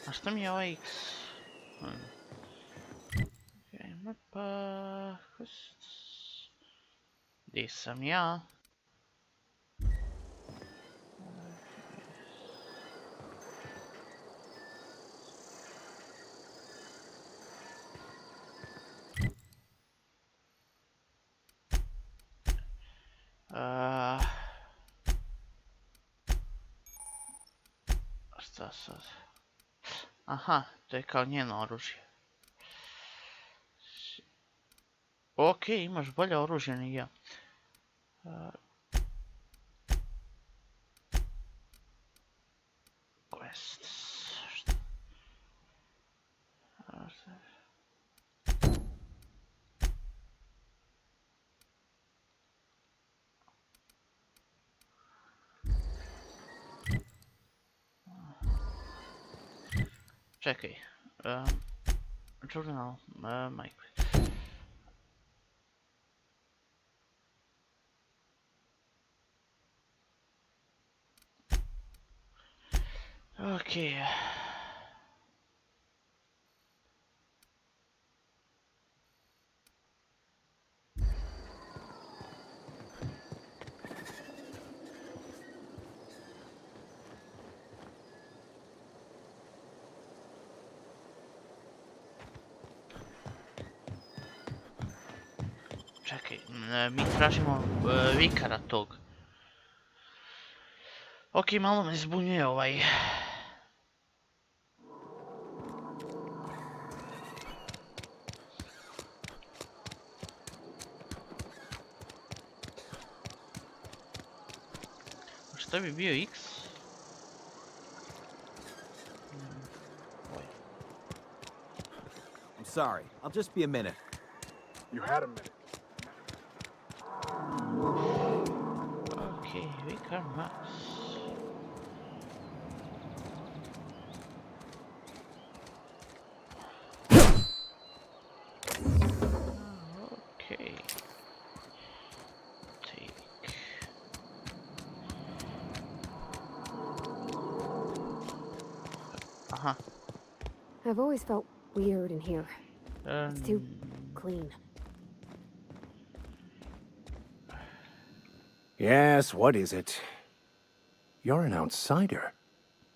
Speaker 1: A šta mi je ovaj X? Ok, mapa... Gdje sam ja? Šta sad? Aha, to je kao njeno oružje. Ok, imaš bolje oružje nego ja. Quests. Čekaj. Journal, Mike. Okay. Čekaj, mi tražimo vikara tog. Ok, malo me zbunjuje ovaj. Šta bi bio X?
Speaker 12: I'm sorry, I'll just be a minute.
Speaker 9: You had a minute.
Speaker 1: Okay, vikar Max. Okay. Take. Uh-huh.
Speaker 11: I've always felt weird in here. It's too clean.
Speaker 13: Yes, what is it? You're an outsider.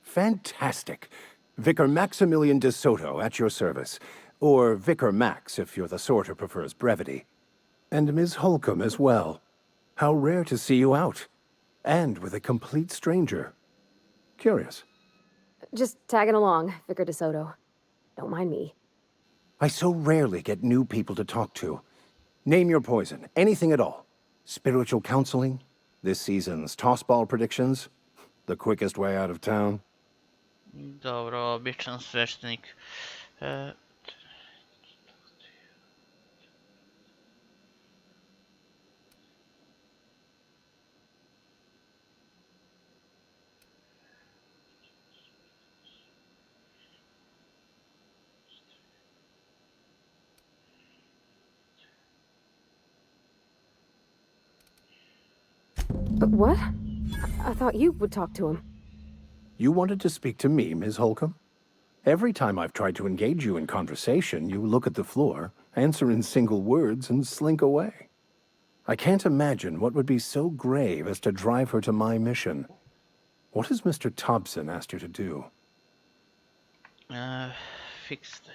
Speaker 13: Fantastic. Vicar Maximilian de Soto at your service. Or Vicar Max, if you're the sort who prefers brevity. And Ms. Holcomb as well. How rare to see you out. And with a complete stranger. Curious.
Speaker 11: Just tagging along, Vicar de Soto. Don't mind me.
Speaker 13: I so rarely get new people to talk to. Name your poison, anything at all. Spiritual counseling? This season's tossball predictions? The quickest way out of town?
Speaker 1: Dobro, običan sveštenik.
Speaker 11: But what? I thought you would talk to him.
Speaker 13: You wanted to speak to me, Ms. Holcomb? Every time I've tried to engage you in conversation, you look at the floor, answer in single words, and slink away. I can't imagine what would be so grave as to drive her to my mission. What has Mr. Thompson asked you to do?
Speaker 1: Fix the...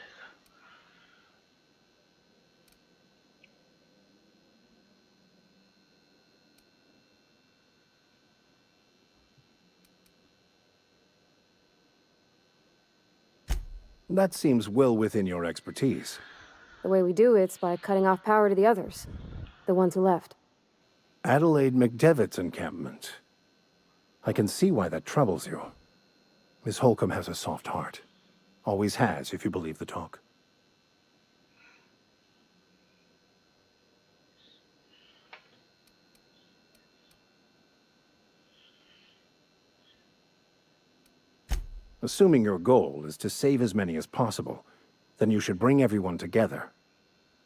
Speaker 13: That seems well within your expertise.
Speaker 11: The way we do it's by cutting off power to the others, the ones who left.
Speaker 13: Adelaide McDevitt's encampment. I can see why that troubles you. Miss Holcomb has a soft heart. Always has, if you believe the talk. Assuming your goal is to save as many as possible, then you should bring everyone together.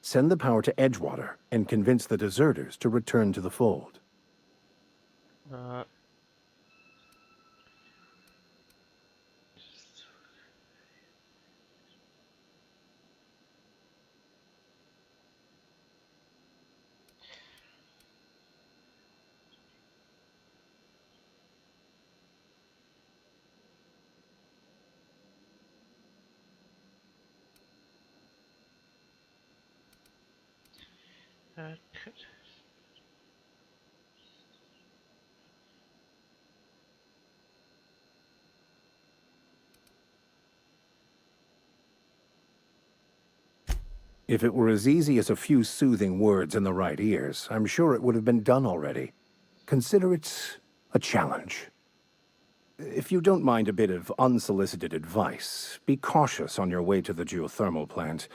Speaker 13: Send the power to Edgewater and convince the deserters to return to the fold. If it were as easy as a few soothing words in the right ears, I'm sure it would have been done already. Consider it a challenge. If you don't mind a bit of unsolicited advice, be cautious on your way to the geothermal plant.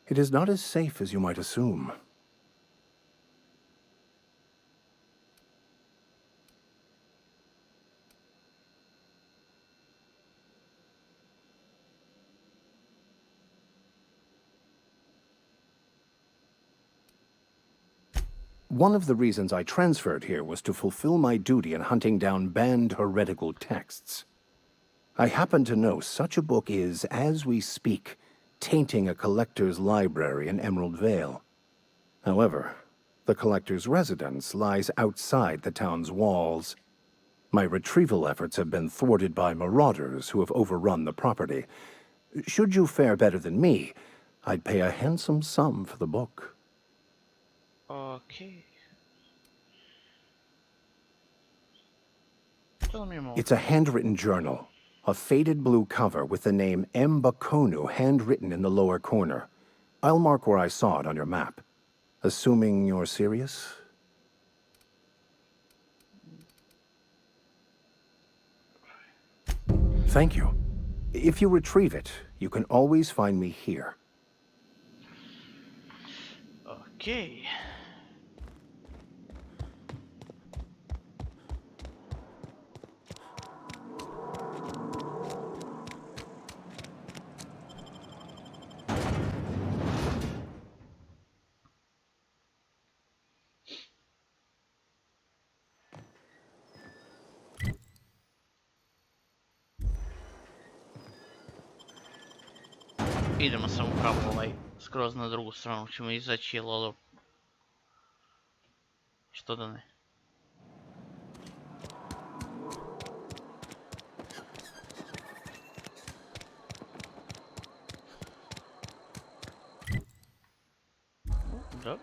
Speaker 13: It is not as safe as you might assume. One of the reasons I transferred here was to fulfill my duty in hunting down banned heretical texts. I happen to know such a book is, as we speak, tainting a collector's library in Emerald Vale. However, the collector's residence lies outside the town's walls. My retrieval efforts have been thwarted by marauders who have overrun the property. Should you fare better than me, I'd pay a handsome sum for the book.
Speaker 1: Okay. Tell me more.
Speaker 13: It's a handwritten journal. A faded blue cover with the name M. Bakonu handwritten in the lower corner. I'll mark where I saw it on your map. Assuming you're serious? Thank you. If you retrieve it, you can always find me here.
Speaker 1: Okay. Idemo samo pravo skroz na drugu stranu, ćemo izaći ili ovo. Što da ne. Da.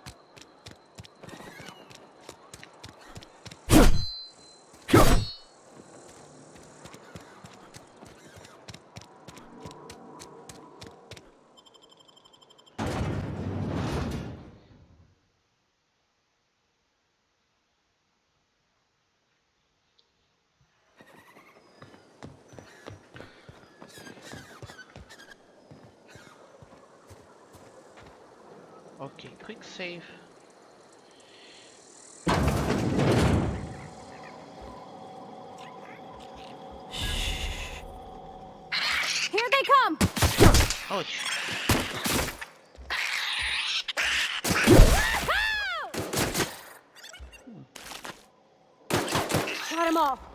Speaker 1: Okay, quick save.
Speaker 11: Here they come!
Speaker 1: Oh,
Speaker 11: Got them all.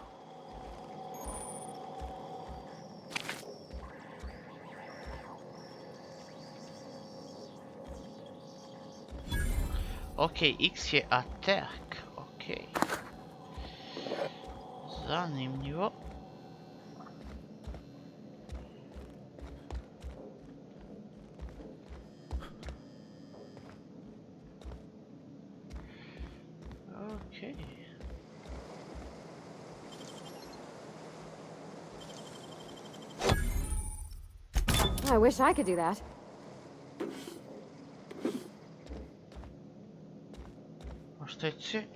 Speaker 1: Ok, X je attack, ok. Zanimljivo. Ok.
Speaker 11: I wish I could do that.
Speaker 1: A šta je C?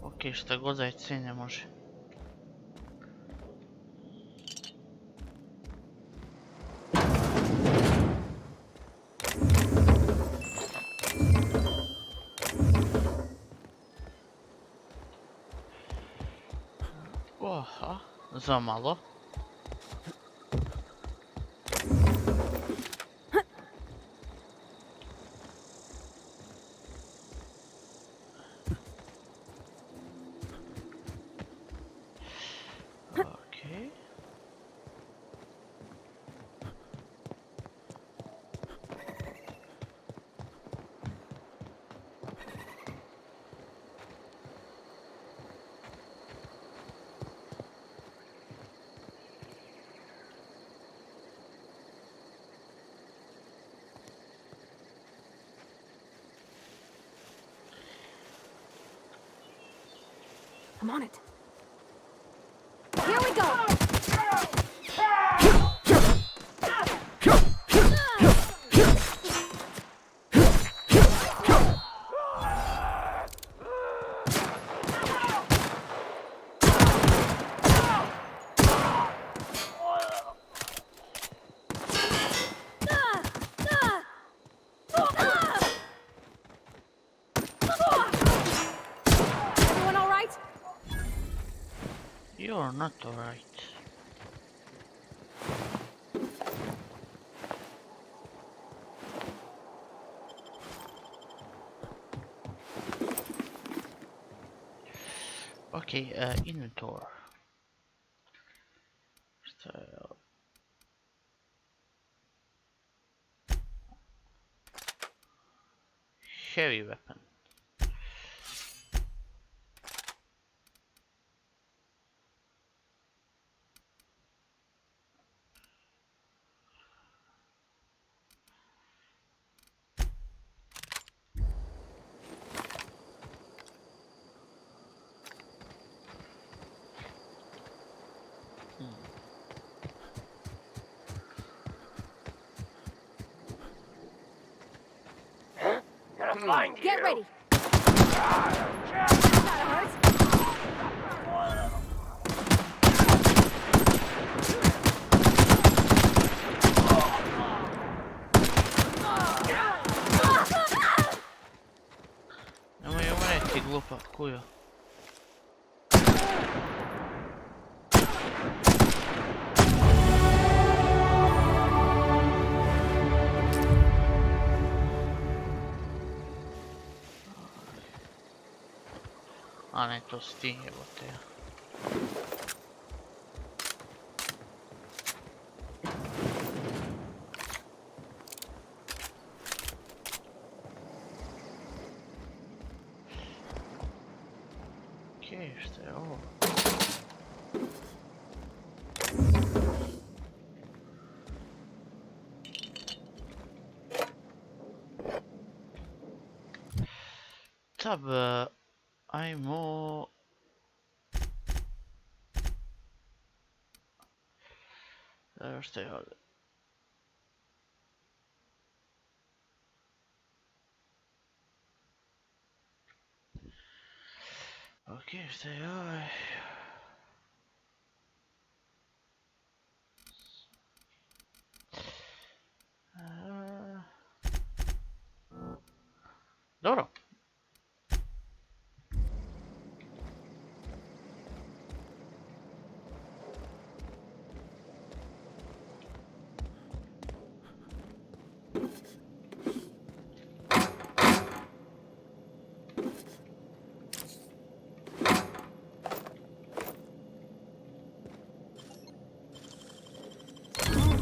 Speaker 1: Ok, šta god da je C ne može. Oha, za malo. Okay.
Speaker 11: I'm on it. Here we go! Everyone all right?
Speaker 1: You're not alright. Okay, inventory. So, heavy weapon.
Speaker 11: Get ready! That hurts.
Speaker 1: Nemoj umreti, glupa kujo. A ne, to si ti, jebote ja. Okej, šta je ovo? Tab, ajmo... Šta je ovdje? Okej, šta je ovaj? Dobro.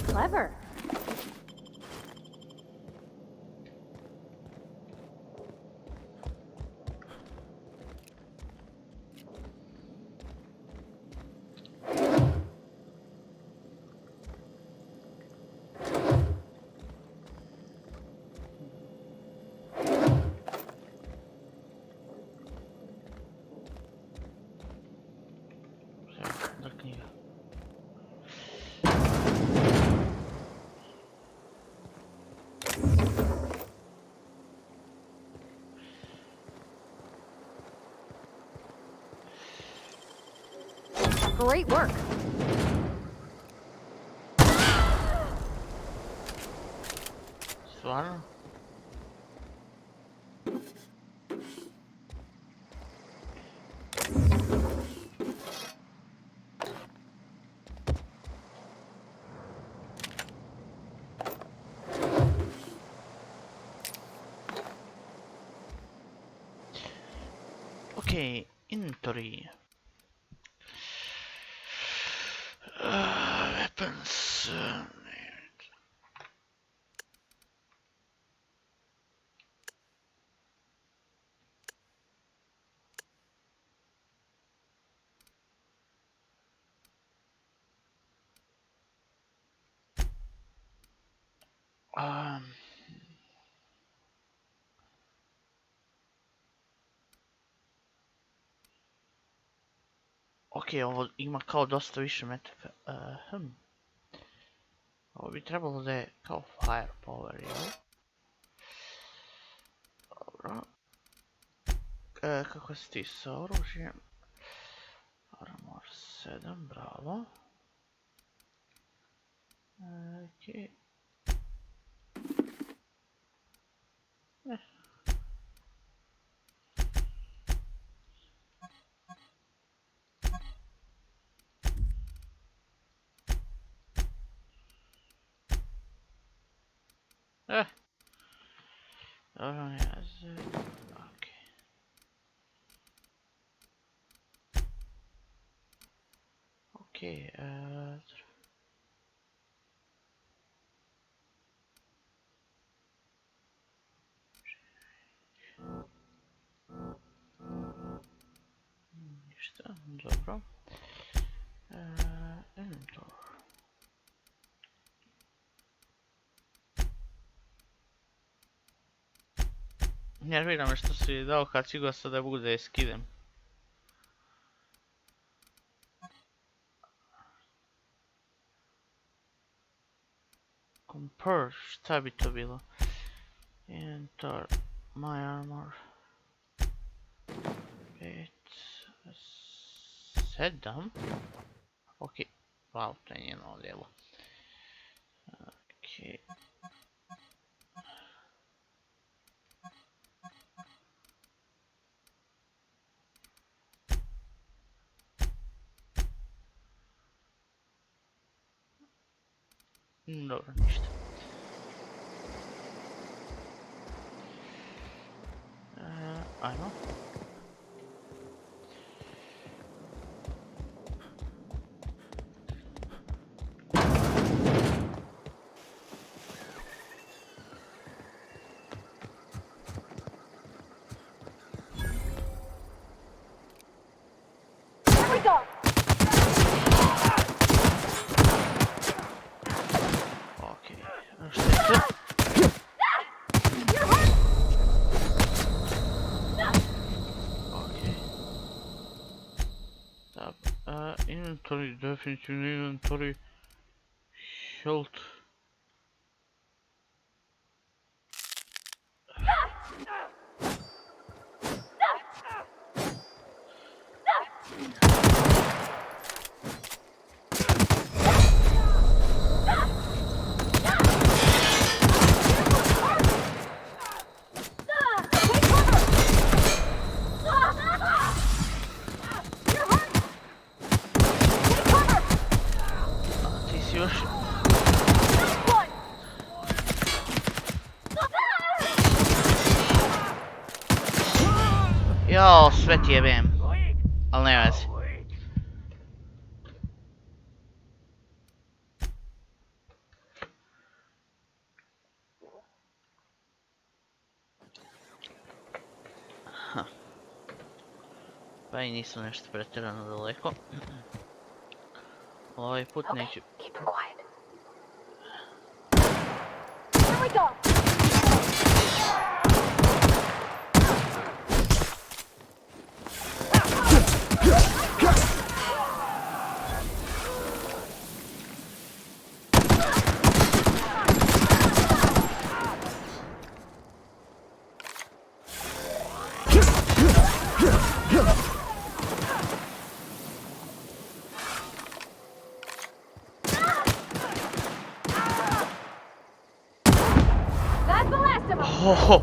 Speaker 11: Clever.
Speaker 1: Da knjiga.
Speaker 11: Great work.
Speaker 1: Stvarno? Okay, inventory. Weapons. Ok, ovo ima kao dosta više metaka. Ovo bi trebalo da je kao firepower, jel? Dobro. Kako si ti sa oružjem? Armor 7, bravo. Ok. Dobro, ne ok. Ok, ništa, dobro. Inventor. Nervira me što si dao kacigu sad da bude skidem. Compare, šta bi to bilo? Enter my armor. 5, 7. Ok, wow, to je njeno odjelo. Ok. Dobro, ništa. Ajmo. Inventory, definitivno inventory. Health. Jao, sve ti jebem. Al ne vezi. Pa i nisu nešto pretjerano daleko. Ovaj put neću. Oho!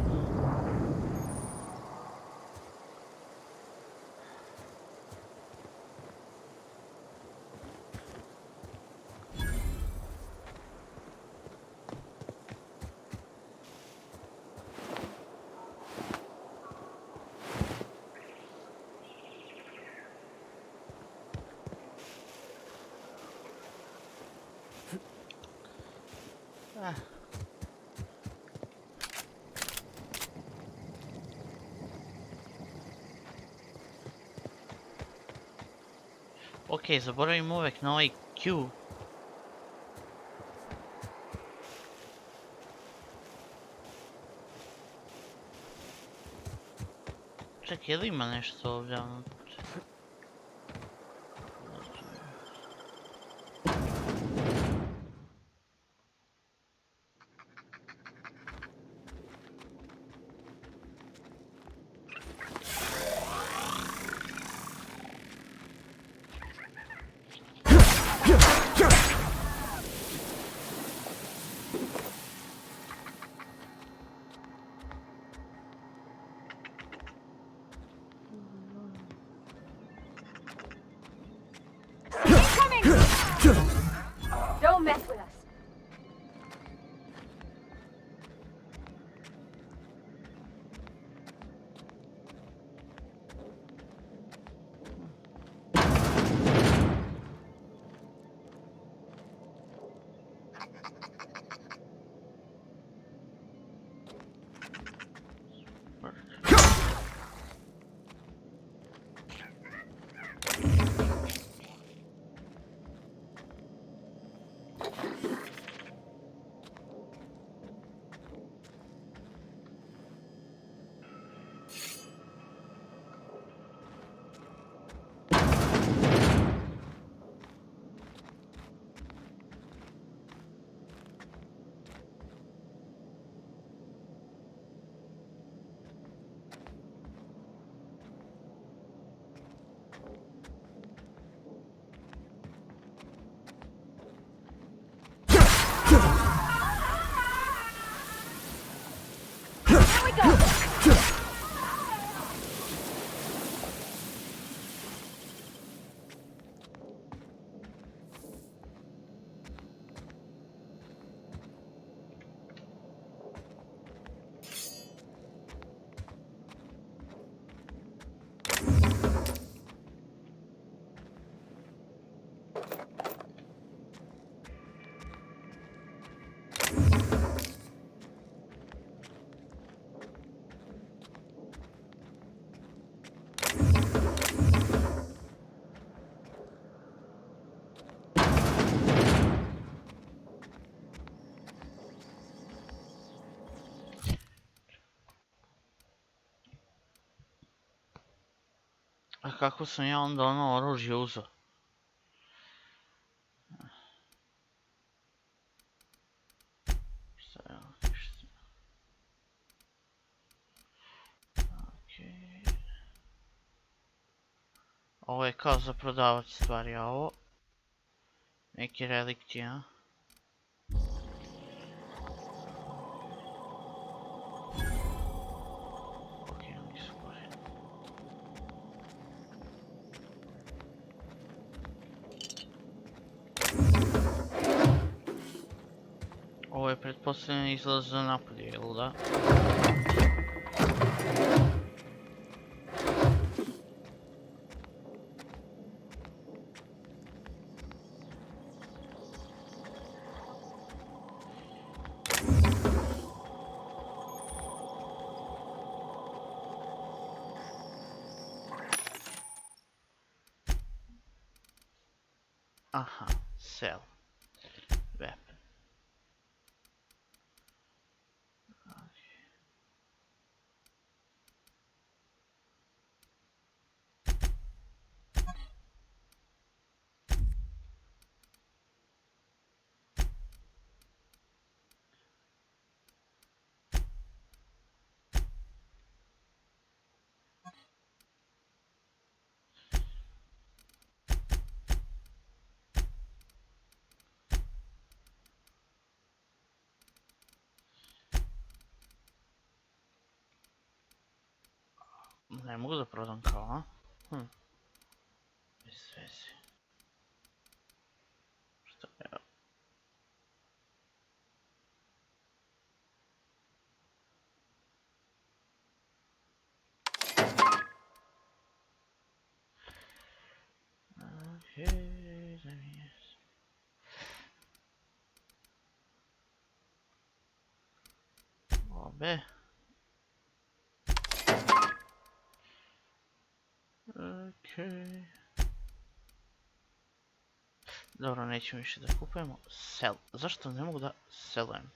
Speaker 1: Ok, zaboravim uvek na ovaj Q. Čekaj, je li ima nešto ovdje?
Speaker 11: Don't mess with us. A kako sam ja onda ono oružje uzeo? Ovo je kao za prodavati stvari, a ovo... Neki relikti, a? Ok, oni su gore. Ovo je pretpostavljeno izlaz za napolje, jel da? Aha, sell. Weapon.
Speaker 1: Ne mogu da prodam kao, a? Bez veze. Šta je? Okej, da mi je... Obe. Okej. Dobro, nećemo više da kupujemo. Sell. Zašto ne mogu da sellujem?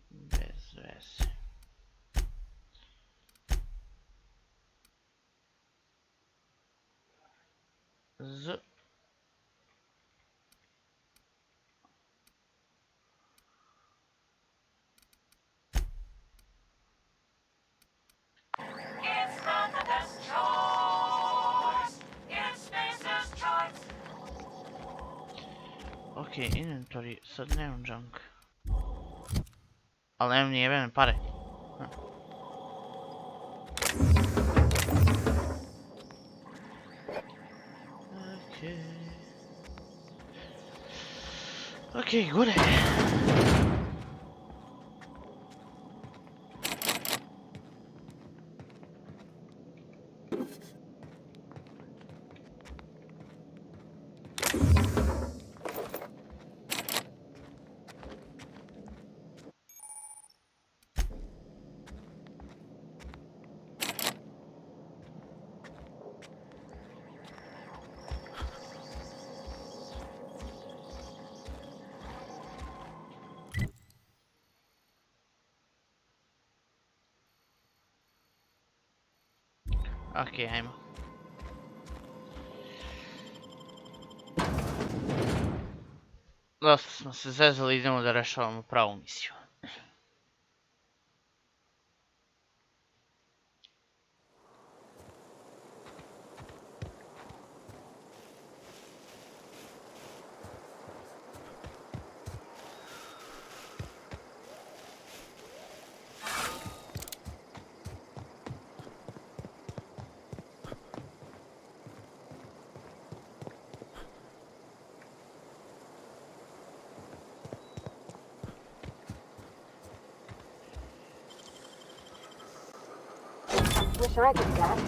Speaker 1: Bez veze. Z. Ok, inventory, sad nemam junk. Ali nemam ni jebene pare. Ok, gore. Ok, ajmo. Dosta smo se zezali, idemo da rešavamo pravu misiju.
Speaker 11: Wish I could do that.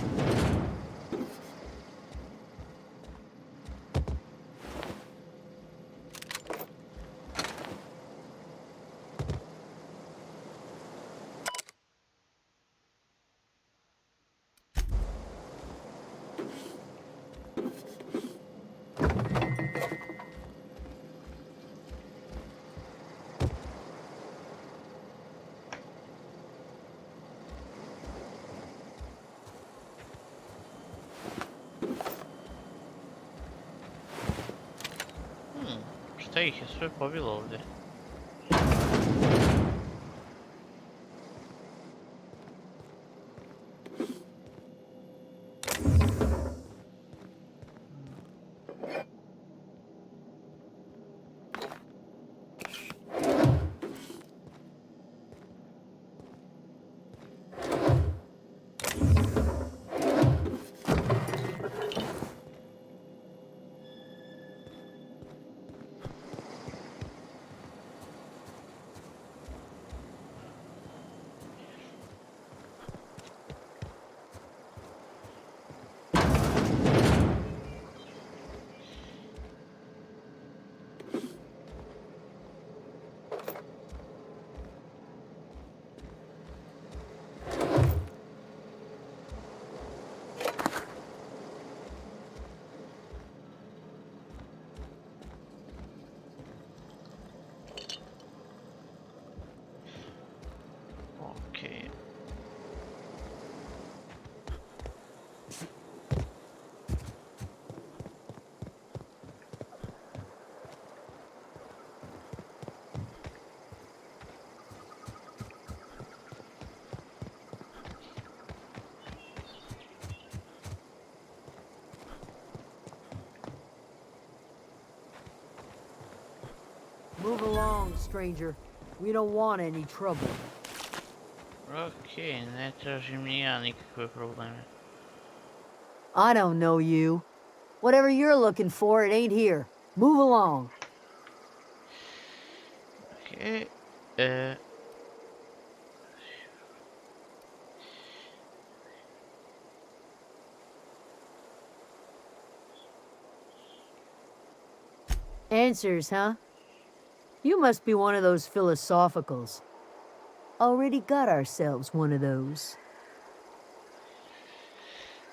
Speaker 1: Šta ih je sve pobilo ovdje?
Speaker 14: Move along, stranger. We don't want any trouble.
Speaker 1: Okej, ne tražim ni ja nikakve probleme.
Speaker 14: I don't know you. Whatever you're looking for, it ain't here. Move along.
Speaker 1: Okej,
Speaker 14: Answers, huh? You must be one of those philosophicals. Already got ourselves one of those.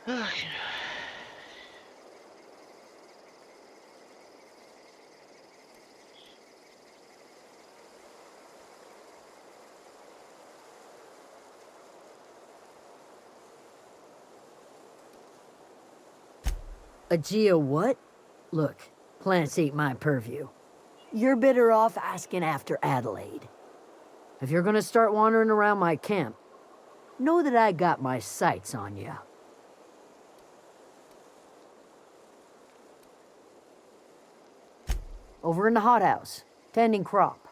Speaker 1: okej.
Speaker 14: A geo what? Look, plants ain't my purview. You're better off asking after Adelaide. If you're gonna start wandering around my camp, know that I got my sights on you. Over in the hothouse, tending crop.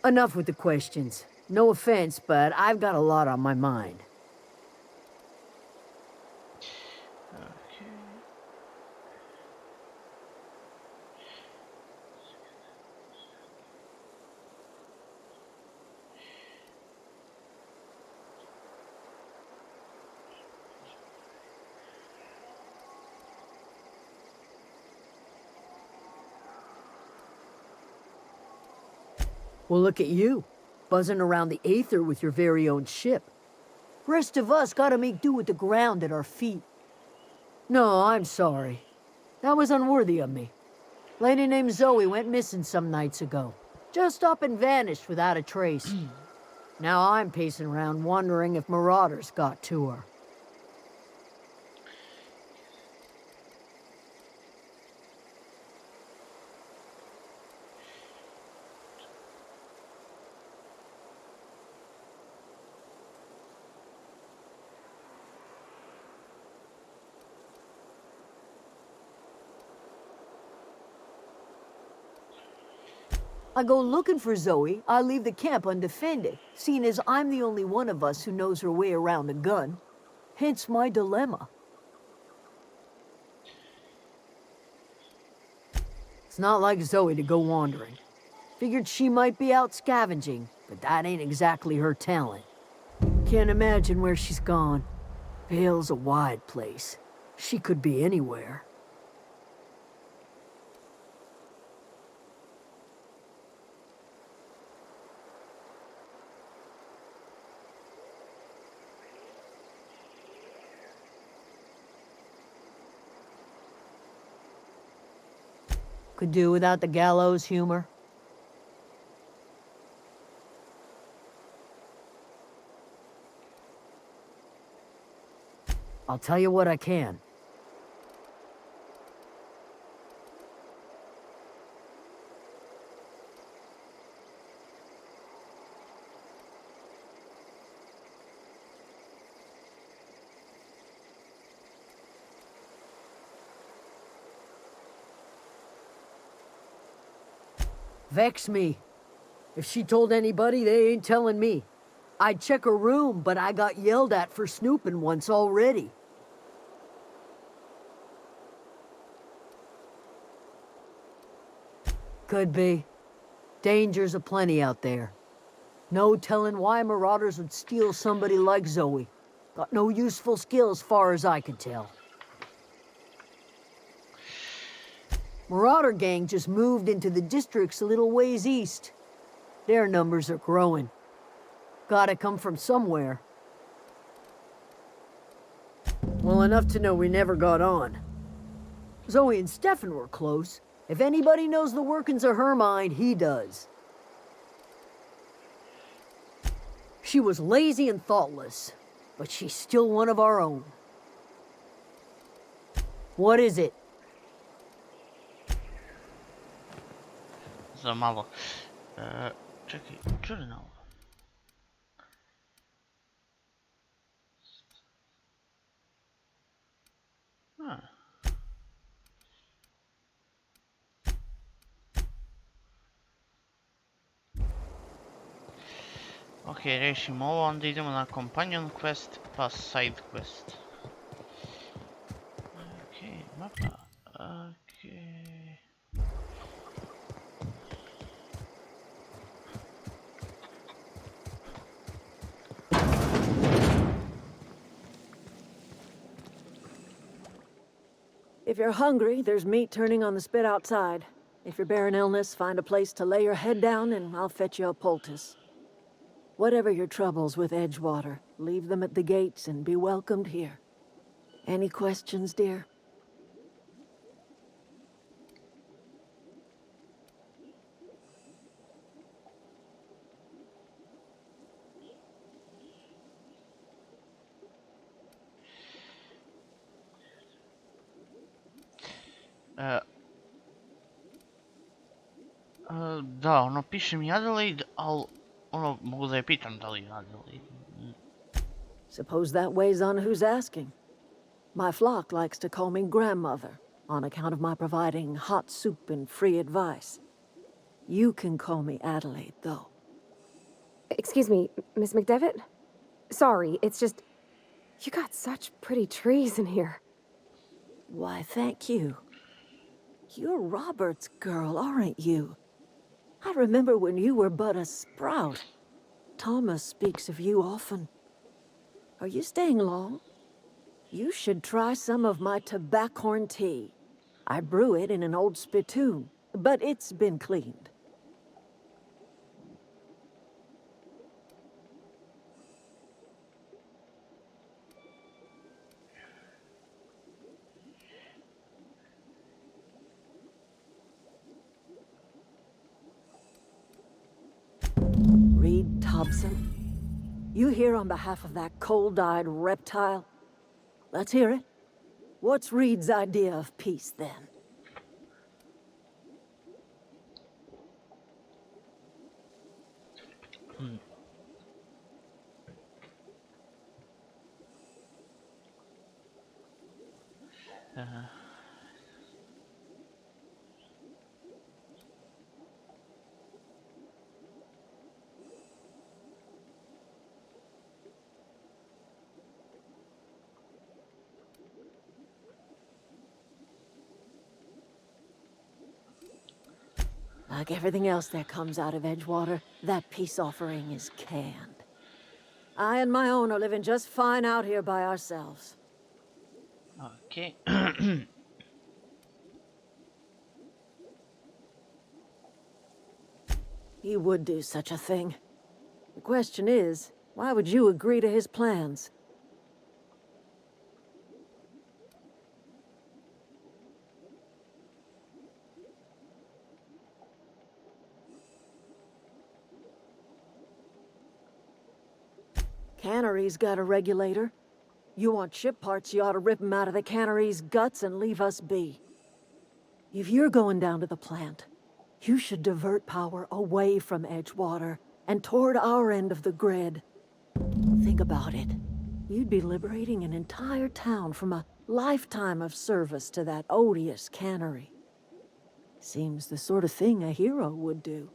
Speaker 14: Enough with the questions. No offense, but I've got a lot on my mind. Well, look at you, buzzing around the aether with your very own ship. Rest of us gotta make do with the ground at our feet. No, I'm sorry. That was unworthy of me. Lady named Zoe went missing some nights ago. Just up and vanished without a trace. Now I'm pacing around wondering if marauders got to her. I go looking for Zoe, I leave the camp undefended, seeing as I'm the only one of us who knows her way around a gun. Hence my dilemma. It's not like Zoe to go wandering. Figured she might be out scavenging, but that ain't exactly her talent. Can't imagine where she's gone. Vale's a wide place. She could be anywhere. Could do without the gallows humor. I'll tell you what I can. Vex me. If she told anybody, they ain't telling me. I'd check her room, but I got yelled at for snooping once already. Could be. Dangers aplenty out there. No telling why marauders would steal somebody like Zoe. Got no useful skill as far as I can tell. Marauder gang just moved into the districts a little ways east. Their numbers are growing. Gotta come from somewhere. Well, enough to know we never got on. Zoe and Stefan were close. If anybody knows the workings of her mind, he does. She was lazy and thoughtless, but she's still one of our own. What is it?
Speaker 1: Za malo. Čekaj, čurno. Ok, rešimo ovo, onda idemo na companion quest, pa side quest. Ok, mapa. Ok.
Speaker 7: If you're hungry, there's meat turning on the spit outside. If you're bearing illness, find a place to lay your head down and I'll fetch you a poultice. Whatever your troubles with Edgewater, leave them at the gates and be welcomed here. Any questions, dear?
Speaker 1: Da, ono piše mi Adelaide, ali ono mogu da je pitam da li je Adelaide.
Speaker 7: Suppose that weighs on who's asking. My flock likes to call me grandmother, on account of my providing hot soup and free advice. You can call me Adelaide, though.
Speaker 11: Excuse me, Miss McDevitt? Sorry, it's just... You got such pretty trees in here.
Speaker 7: Why, thank you. You're Robert's girl, aren't you? I remember when you were but a sprout. Thomas speaks of you often. Are you staying long? You should try some of my tobaccorn tea. I brew it in an old spittoon, but it's been cleaned. Reed Thompson? You here on behalf of that cold-eyed reptile? Let's hear it. What's Reed's idea of peace, then? Like everything else that comes out of Edgewater, that peace offering is canned. I and my own are living just fine out here by ourselves.
Speaker 1: Okay.
Speaker 7: He would do such a thing. The question is, why would you agree to his plans? Cannery's got a regulator. You want ship parts, you ought to rip them out of the cannery's guts and leave us be. If you're going down to the plant, you should divert power away from Edgewater and toward our end of the grid. Think about it. You'd be liberating an entire town from a lifetime of service to that odious cannery. Seems the sort of thing a hero would do.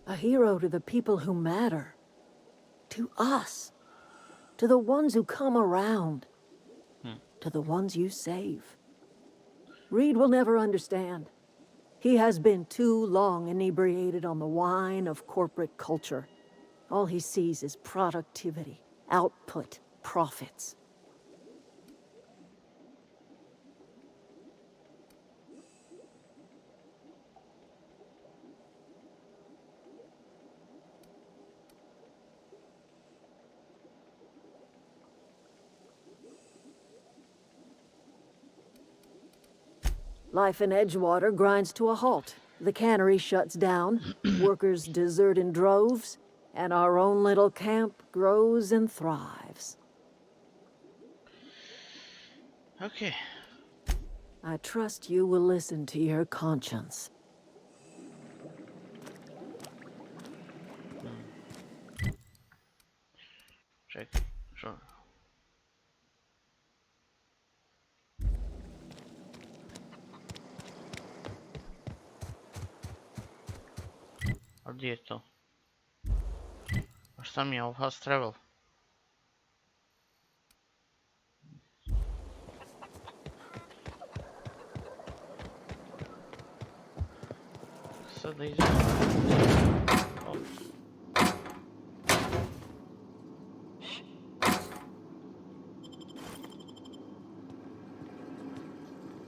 Speaker 7: A hero to the people who matter. To us. To the ones who come around. To the ones you save. Reed will never understand. He has been too long inebriated on the wine of corporate culture. All he sees is productivity, output, profits. Life in Edgewater grinds to a halt. The cannery shuts down, workers desert in droves, and our own little camp grows and thrives.
Speaker 1: Okay.
Speaker 7: I trust you will listen to your conscience.
Speaker 1: Check. Sure. A gdje je to? A šta mi je ovo fast travel? Sada idem.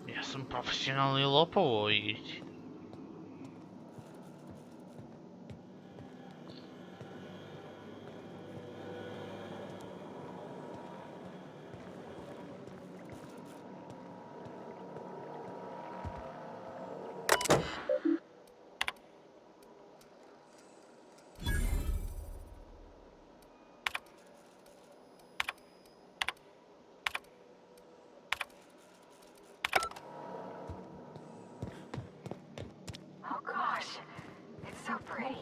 Speaker 1: Ja sam profesionalni lopov u ovoj igrici.
Speaker 11: Oh gosh, it's so pretty.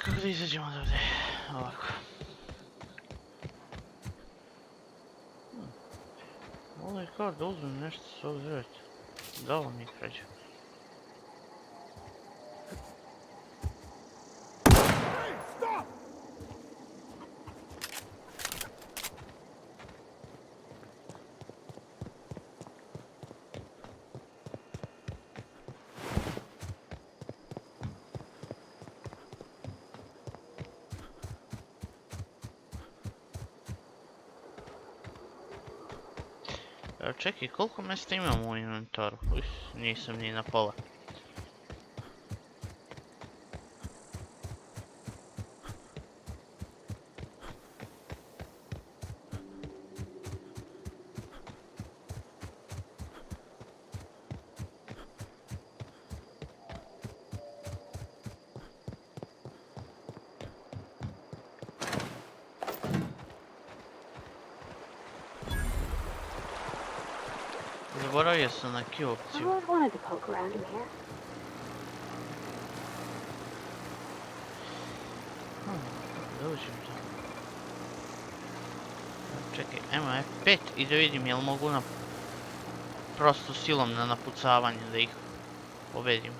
Speaker 1: Kako da izađemo odavde? Ovako. Ovo je kao da uzmem nešto s ovog drveta. Da ovo mi krađe. Čekaj, koliko mjesta imam u inventaru? Nisam ni na pola. Zaboravio sam na Q opciju.
Speaker 11: I always wanted to poke around in here.
Speaker 1: Dođem to. Čekaj, ajmo F5 i da vidim jel mogu na prostu silom na napucavanje da ih pobedim.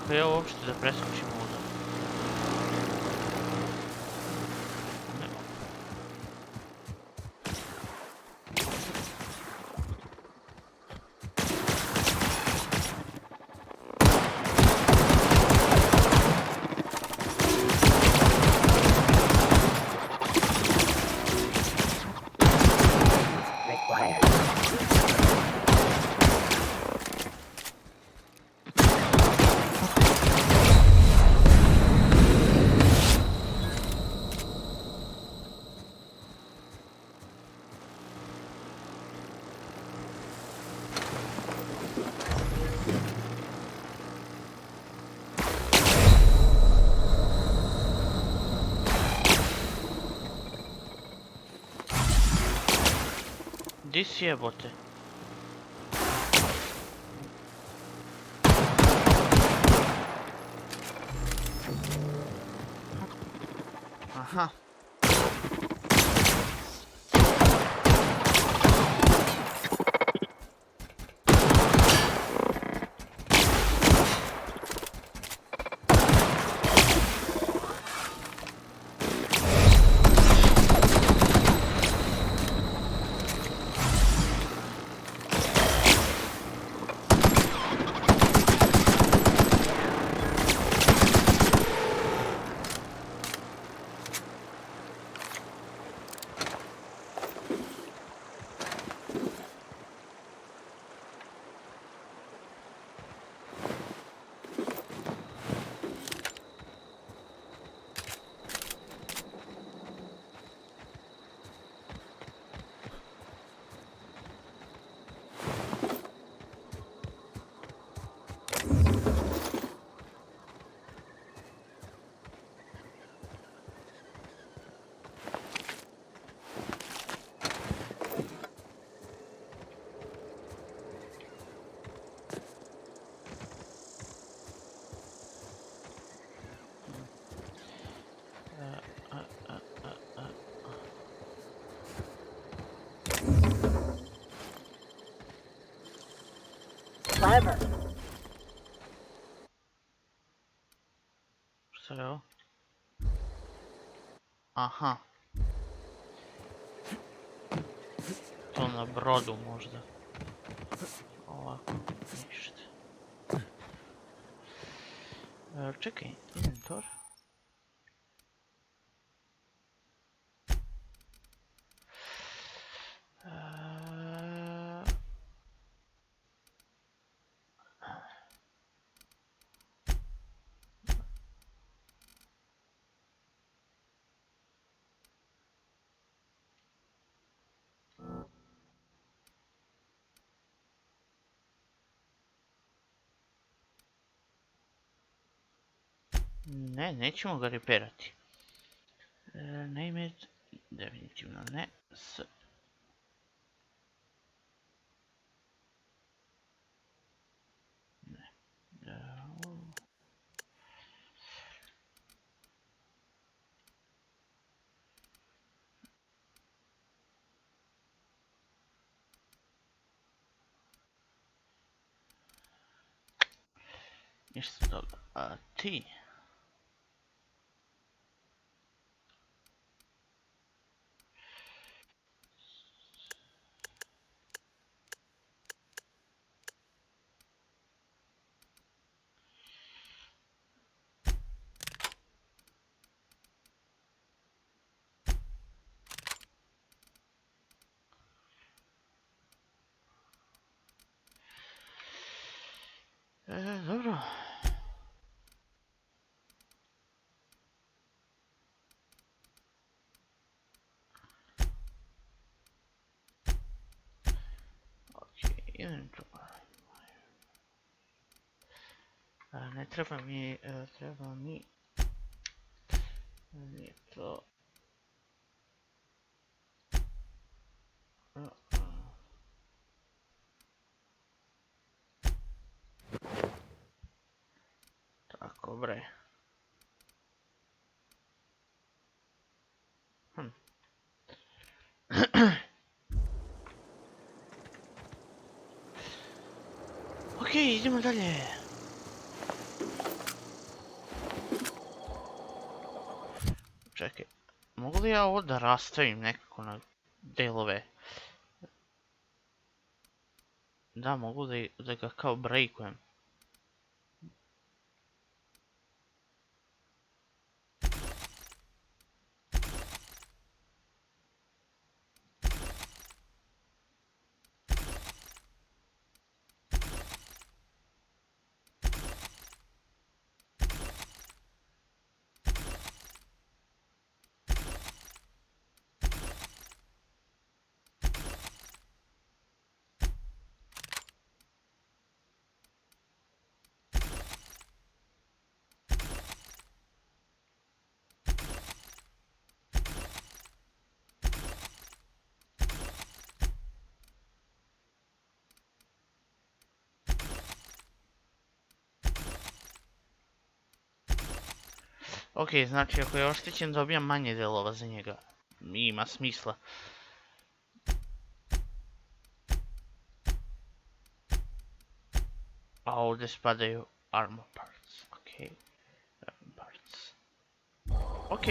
Speaker 1: Kako ja uopšte da preskočim ovdje? Di si jebote? Aha.
Speaker 14: Clever.
Speaker 1: Šta je ovo? Aha. To na brodu možda. Ovako, ništa. Čekaj, inventor. Ne, nećemo ga reperati. Naime, definitivno ne. Ne. Ništa toga. A ti? Dobro. Idem tu. Ne treba mi, nije to. Tako bre. Okej, idemo dalje. Čekaj, mogu li ja ovo da rastavim nekako na delove? Da, mogu da ga kao breakujem. Ok, znači ako je oštećen dobijam manje delova za njega. Ima smisla. A ovdje spadaju armor parts. Ok. Armor parts. Ok.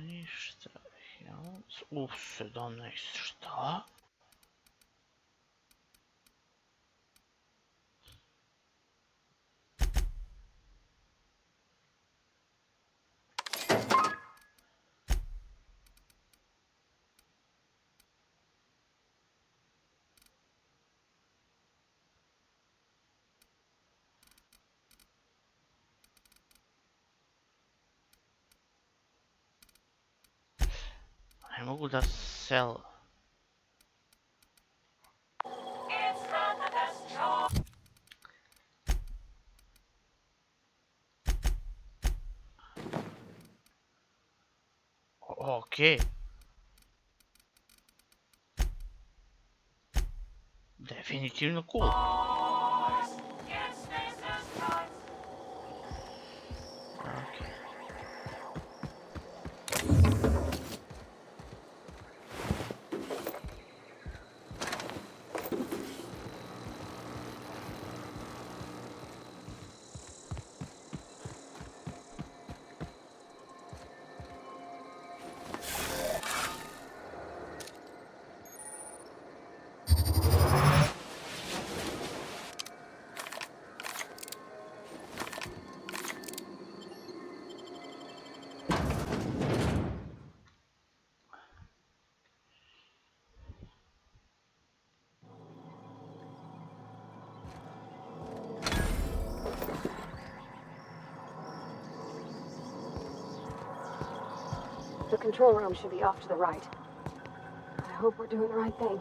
Speaker 1: Ništa. 17, šta? Ne mogu da sell. Okej. Definitivno cool.
Speaker 11: The control room should be off to the right. I hope we're doing the right thing.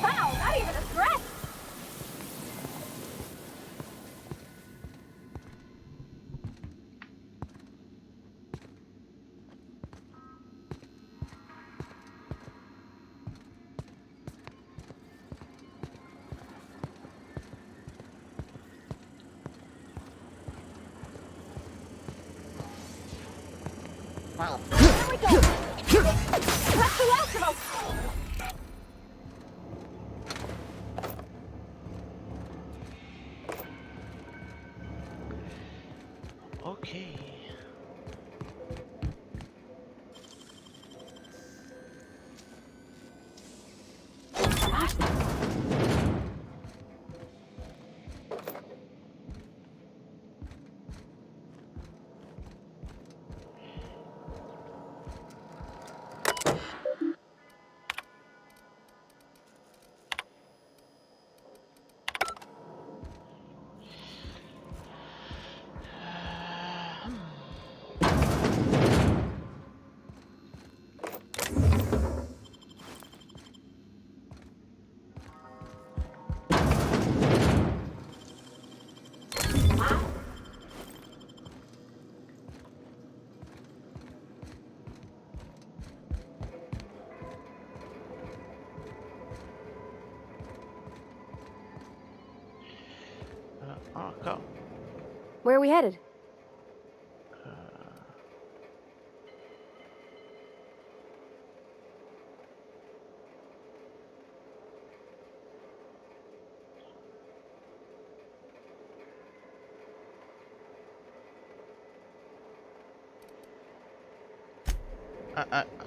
Speaker 11: Wow, not even a threat!
Speaker 1: Wow.
Speaker 11: Here we go! That's the last of them!
Speaker 1: Okej. Go.
Speaker 11: Where are we headed?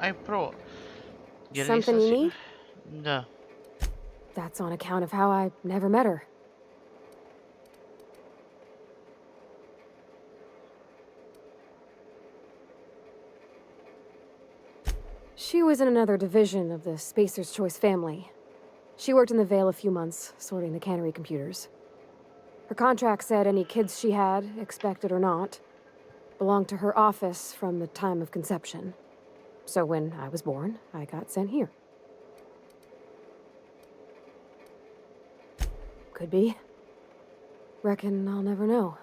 Speaker 1: I pro.
Speaker 11: Something you need?
Speaker 1: Да.
Speaker 11: That's on account of how I never met her. She was in another division of the Spacer's Choice family. She worked in the Vale a few months, sorting the cannery computers. Her contract said any kids she had, expected or not, belonged to her office from the time of conception. So when I was born, I got sent here. Could be. Reckon I'll never know.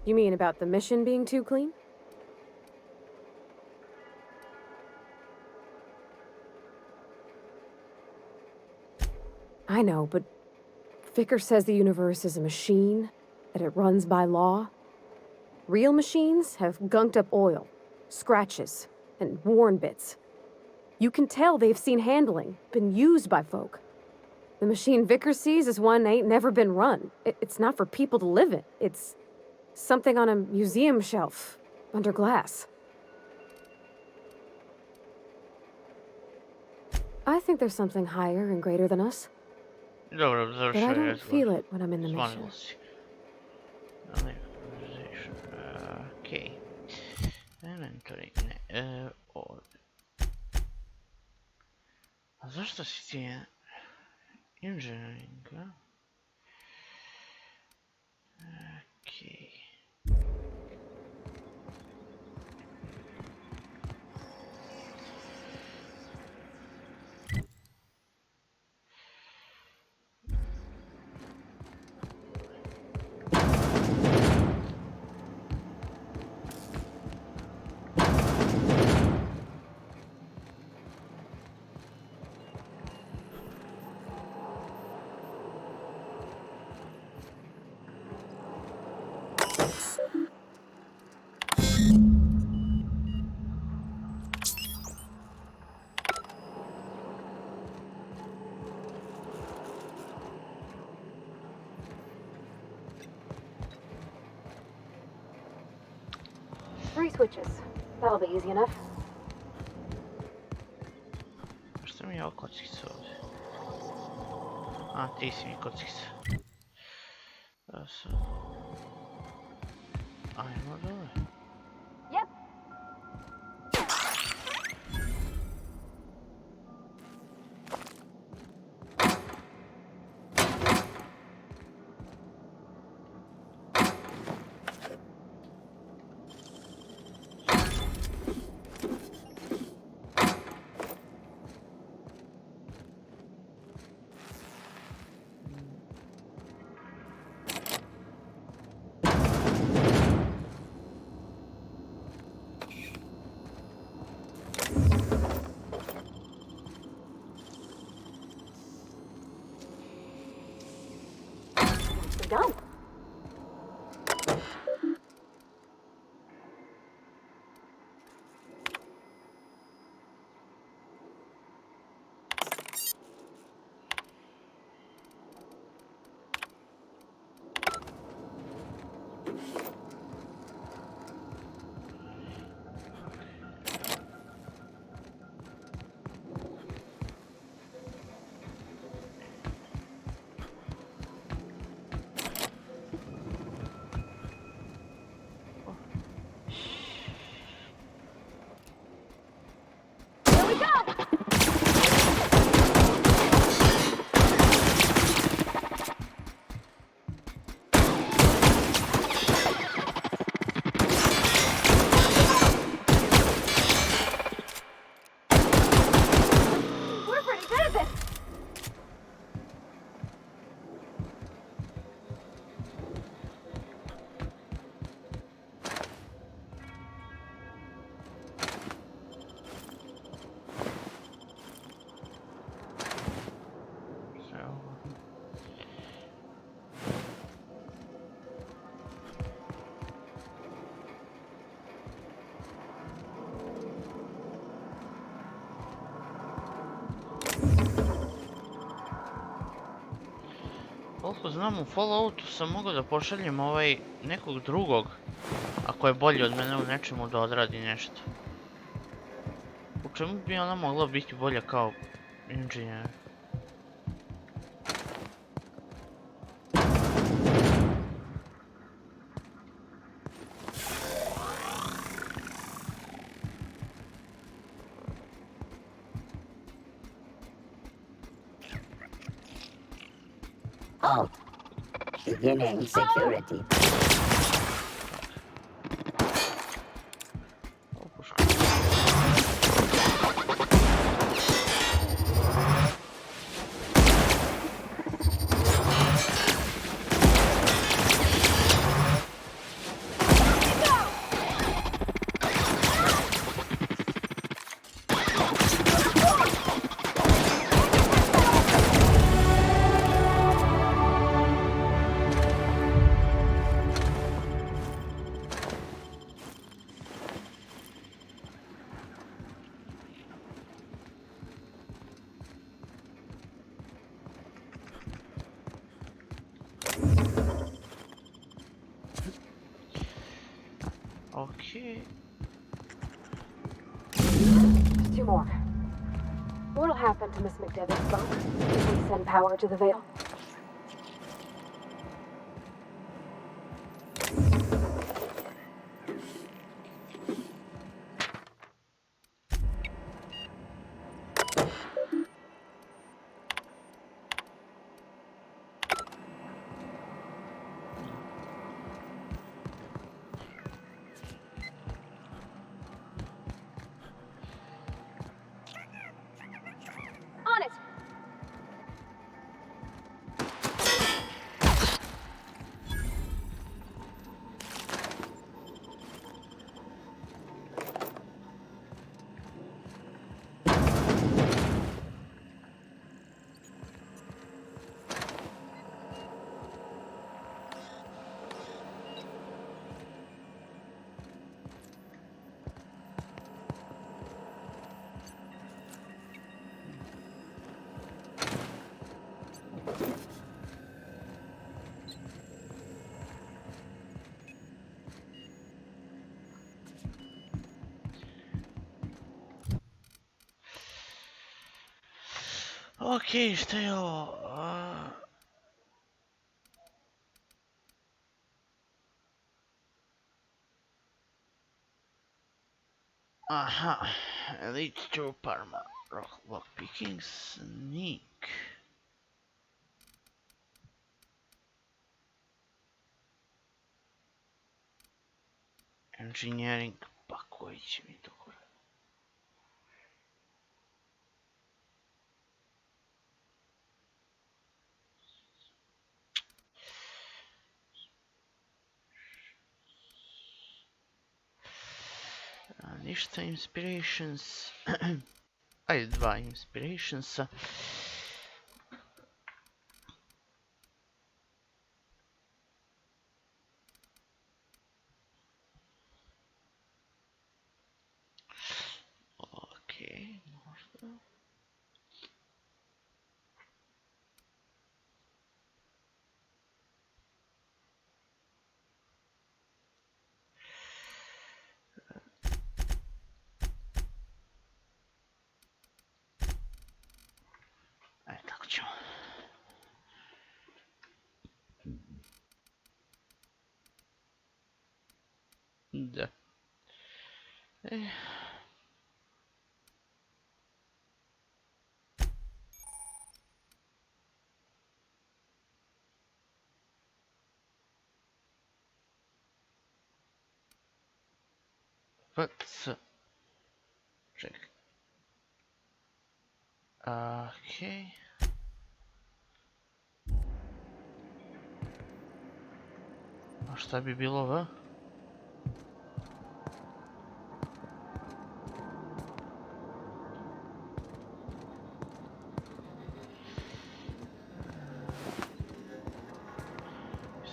Speaker 11: You mean about the mission being too clean? I know, but Vicker says the universe is a machine, that it runs by law. Real machines have gunked up oil, scratches, and worn bits. You can tell they've seen handling, been used by folk. The machine Vicker sees is one ain't never been run. It's not for people to live in. It's something on a museum shelf, under glass. I think there's something higher and greater than us.
Speaker 1: Dobro,
Speaker 11: But I don't feel it when I'm in the mission.
Speaker 1: Okej. Inventory, ne. A zašto si ti Engineering, huh? Okay.
Speaker 11: Three switches. That'll be easy enough.
Speaker 1: Što mi je ovo kockica ovdje? A, ti si mi kockica. Da sad. Ajmo dole.
Speaker 11: Yep. Done.
Speaker 1: Koliko znam, u Falloutu sam mogao da pošaljem nekog drugog, ako je bolji od mene u nečemu, da odradi nešto. U čemu bi ona mogla biti bolja kao inženjer?
Speaker 15: Oh, beginning security.
Speaker 1: Okay.
Speaker 11: Two more. What'll happen to Miss McDevitt's smoke if we send power to the Vale?
Speaker 1: Okej, šta je ovo? Aha, Elite Trooper, Lockpicking, Sneak. Engineering, pa koji će mi to kurati? Ništa inspirations. Ajde, 2 inspirationsa. Okej, možda. Ajde, tako ćemo. Da. PC. Čekaj. Okej. A šta bi bilo V?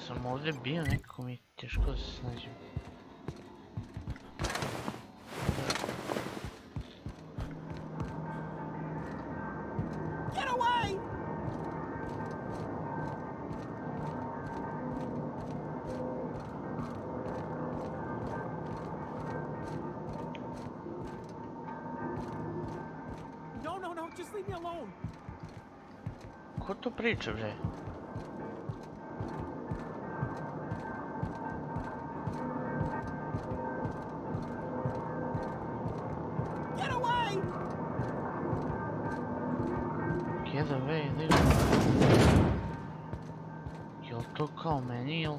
Speaker 1: Sam ovdje bio, nekako mi je teško da se snađem.
Speaker 6: Just leave me alone.
Speaker 1: Ko to priča, bre?
Speaker 6: Get away!
Speaker 1: Get away, jel to kao meni, jel?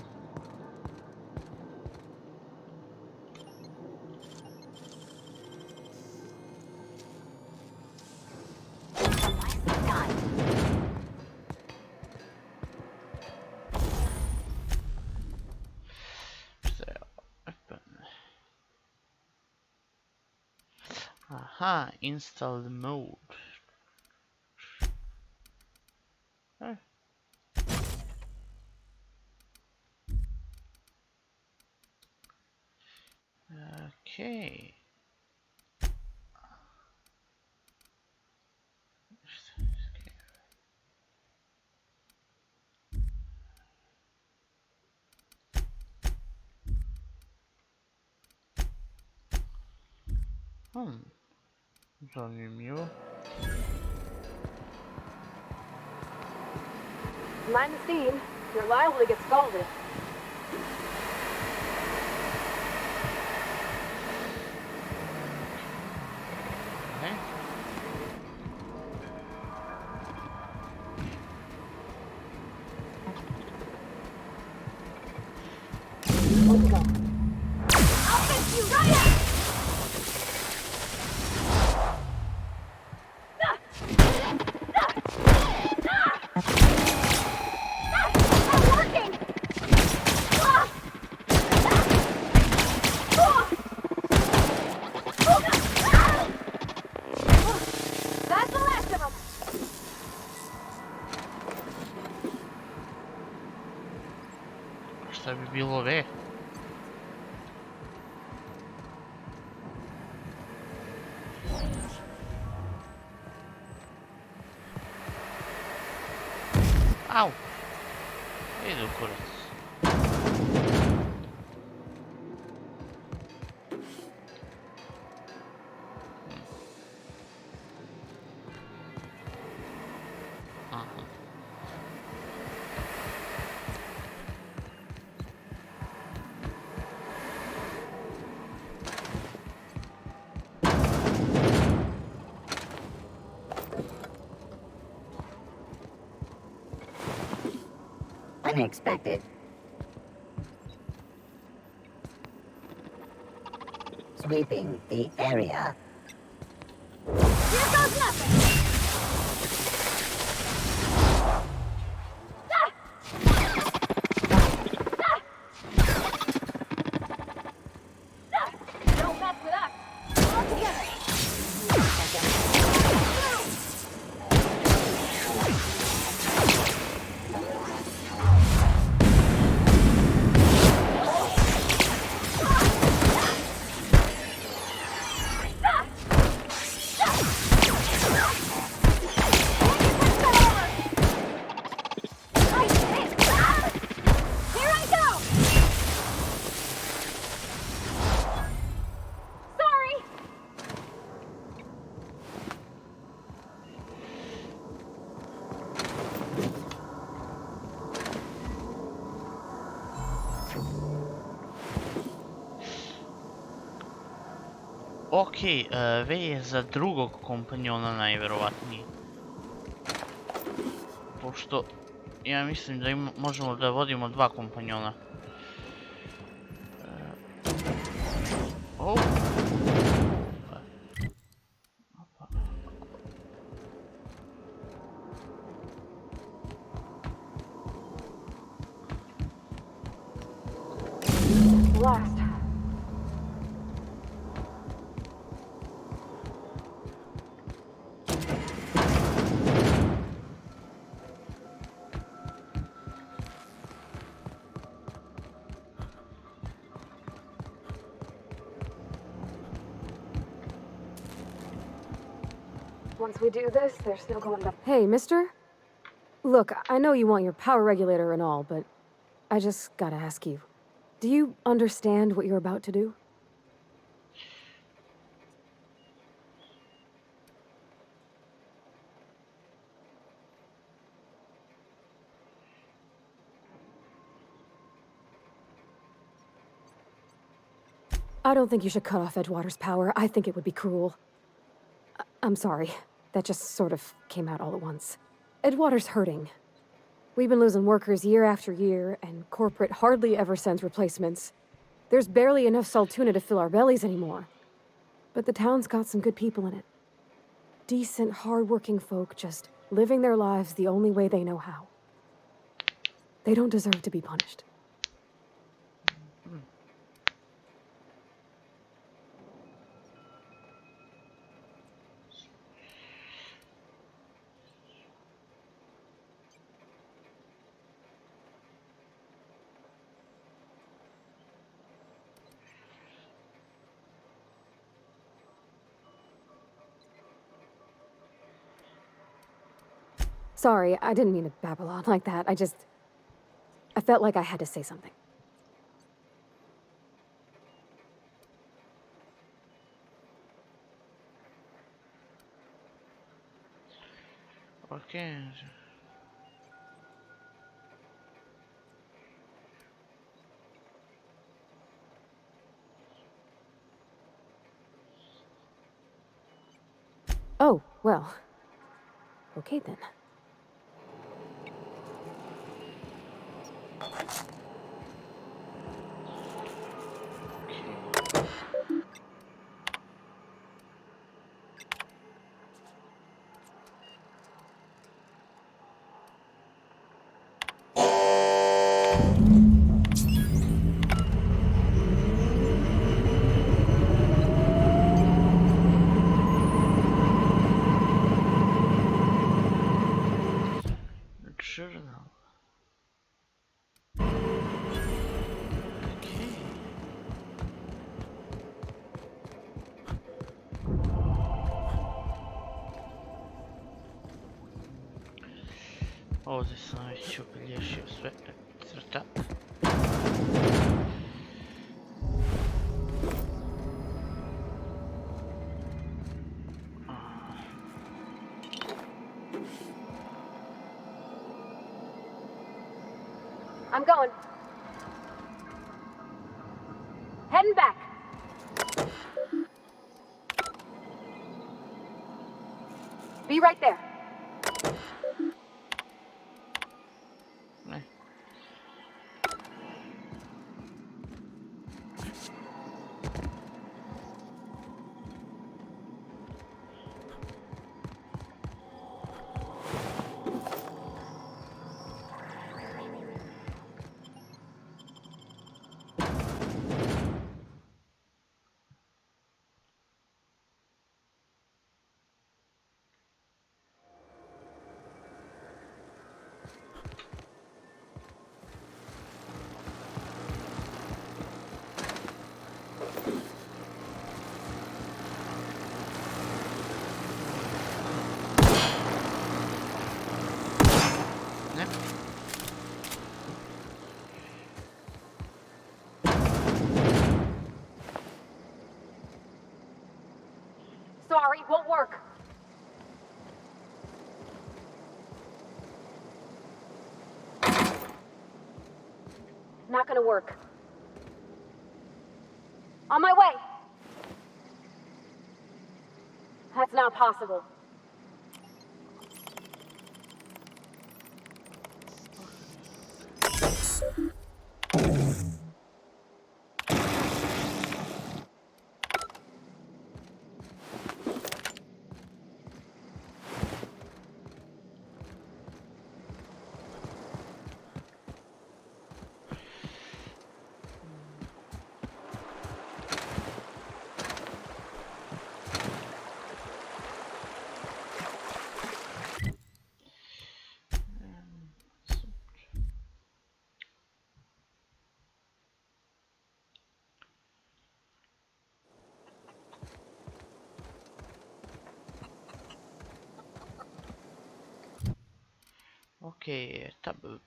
Speaker 1: Aha, install the mode. Okay. Zanimljivo.
Speaker 11: Mind the steam. You're liable to get scalded.
Speaker 16: I'll fix you right up!
Speaker 1: Šta bi bilo ve? Au! Idu kurac.
Speaker 15: unexpected. Sweeping the area.
Speaker 16: Here goes nothing! Don't mess with us! All together! Here I go! Sorry!
Speaker 1: Okej, V je za drugog kompanjona najverovatnije. Pošto ja mislim da možemo da vodimo dva kompanjona. Oh.
Speaker 11: Blast. Once we do this, there's no going back. Hey, mister? Look, I know you want your power regulator and all, but I just gotta ask you. Do you understand what you're about to do? I don't think you should cut off Edgewater's power. I think it would be cruel. I'm sorry. That just sort of came out all at once. Edgewater's hurting. We've been losing workers year after year, and corporate hardly ever sends replacements. There's barely enough saltuna to fill our bellies anymore. But the town's got some good people in it. Decent, hard-working folk just living their lives the only way they know how. They don't deserve to be punished. Sorry, I didn't mean to babble on like that. I felt like I had to say something.
Speaker 1: Okay.
Speaker 11: Oh, well. Okay then.
Speaker 1: Journal. Ovdje sam već obilješio sve crta.
Speaker 11: I'm going. Heading back. Be right there.
Speaker 16: Sorry, won't work. Not gonna work. On my way. That's not possible.
Speaker 1: Okej, tabelperk.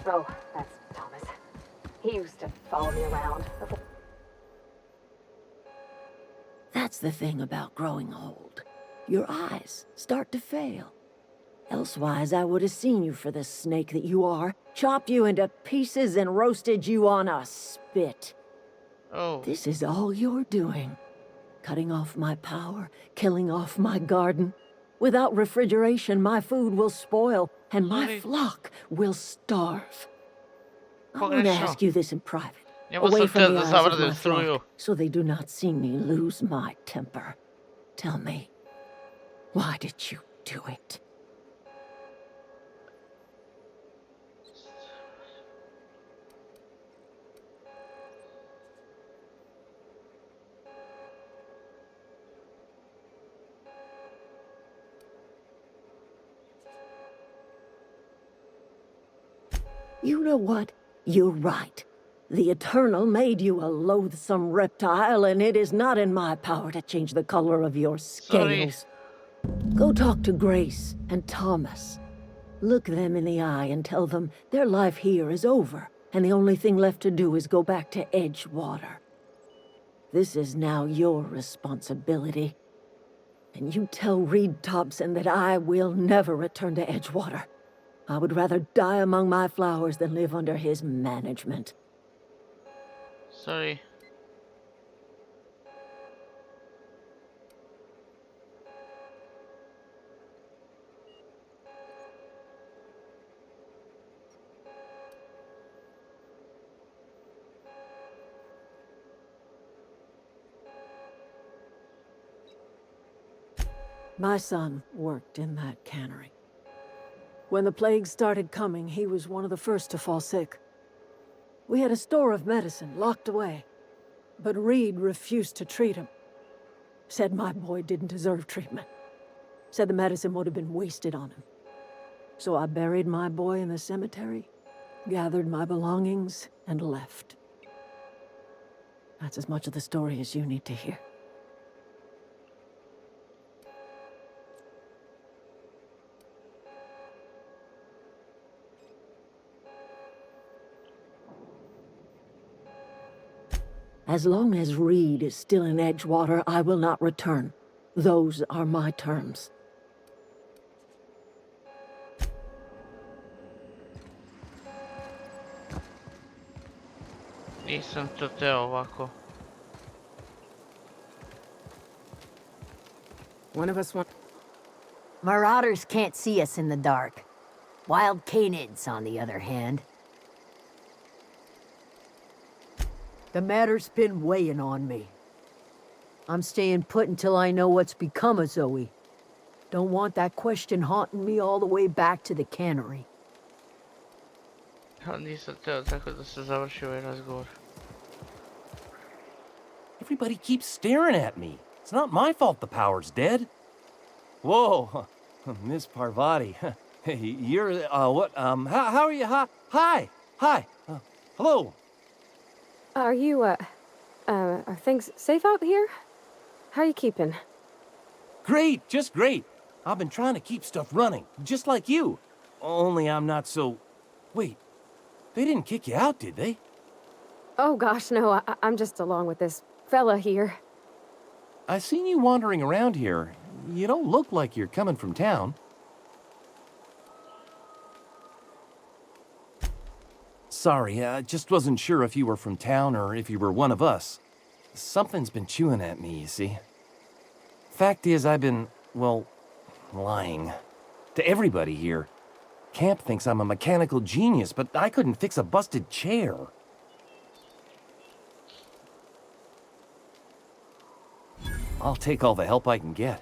Speaker 16: Oh, that's Thomas. He used to follow me around.
Speaker 14: That's the thing about growing old. Your eyes start to fail. Elsewise, I would have seen you for the snake that you are, chopped you into pieces and roasted you on a spit.
Speaker 1: Oh.
Speaker 14: This is all you're doing. Cutting off my power, killing off my garden. Without refrigeration, my food will spoil, and my flock will starve. I want to ask you this in private, away from the eyes of my flock, so they do not see me lose my temper. Tell me, why did you do it? You know what? You're right. The Eternal made you a loathsome reptile, and it is not in my power to change the color of your scales. Go talk to Grace and Thomas. Look them in the eye and tell them their life here is over, and the only thing left to do is go back to Edgewater. This is now your responsibility. And you tell Reed Thompson that I will never return to Edgewater. I would rather die among my flowers than live under his management.
Speaker 1: Sorry.
Speaker 14: My son worked in that cannery. When the plague started coming, he was one of the first to fall sick. We had a store of medicine locked away, but Reed refused to treat him. Said my boy didn't deserve treatment. Said the medicine would have been wasted on him. So I buried my boy in the cemetery, gathered my belongings, and left. That's as much of the story as you need to hear. As long as Reed is still in Edgewater, I will not return. Those are my terms.
Speaker 1: Nisam to teo ovako.
Speaker 17: One of us want... Marauders can't see us in the dark. Wild canids, on the other hand.
Speaker 14: The matter's been weighing on me. I'm staying put until I know what's become of Zoe. Don't want that question haunting me all the way back to the cannery.
Speaker 1: Nisam teo tako da se završi ovaj razgovor.
Speaker 18: Everybody keeps staring at me. It's not my fault the power's dead. Whoa, Miss Parvati. Hey, you're, what, how are you? Hi. Hello.
Speaker 11: Are you, are things safe out here? How are you keeping?
Speaker 18: Great, just great. I've been trying to keep stuff running, just like you. Only I'm not so... Wait, they didn't kick you out, did they?
Speaker 11: Oh gosh, no, I'm just along with this fella here.
Speaker 18: I seen you wandering around here. You don't look like you're coming from town. Sorry, I just wasn't sure if you were from town or if you were one of us. Something's been chewing at me, you see. Fact is, I've been, well, lying. To everybody here. Camp thinks I'm a mechanical genius, but I couldn't fix a busted chair. I'll take all the help I can get.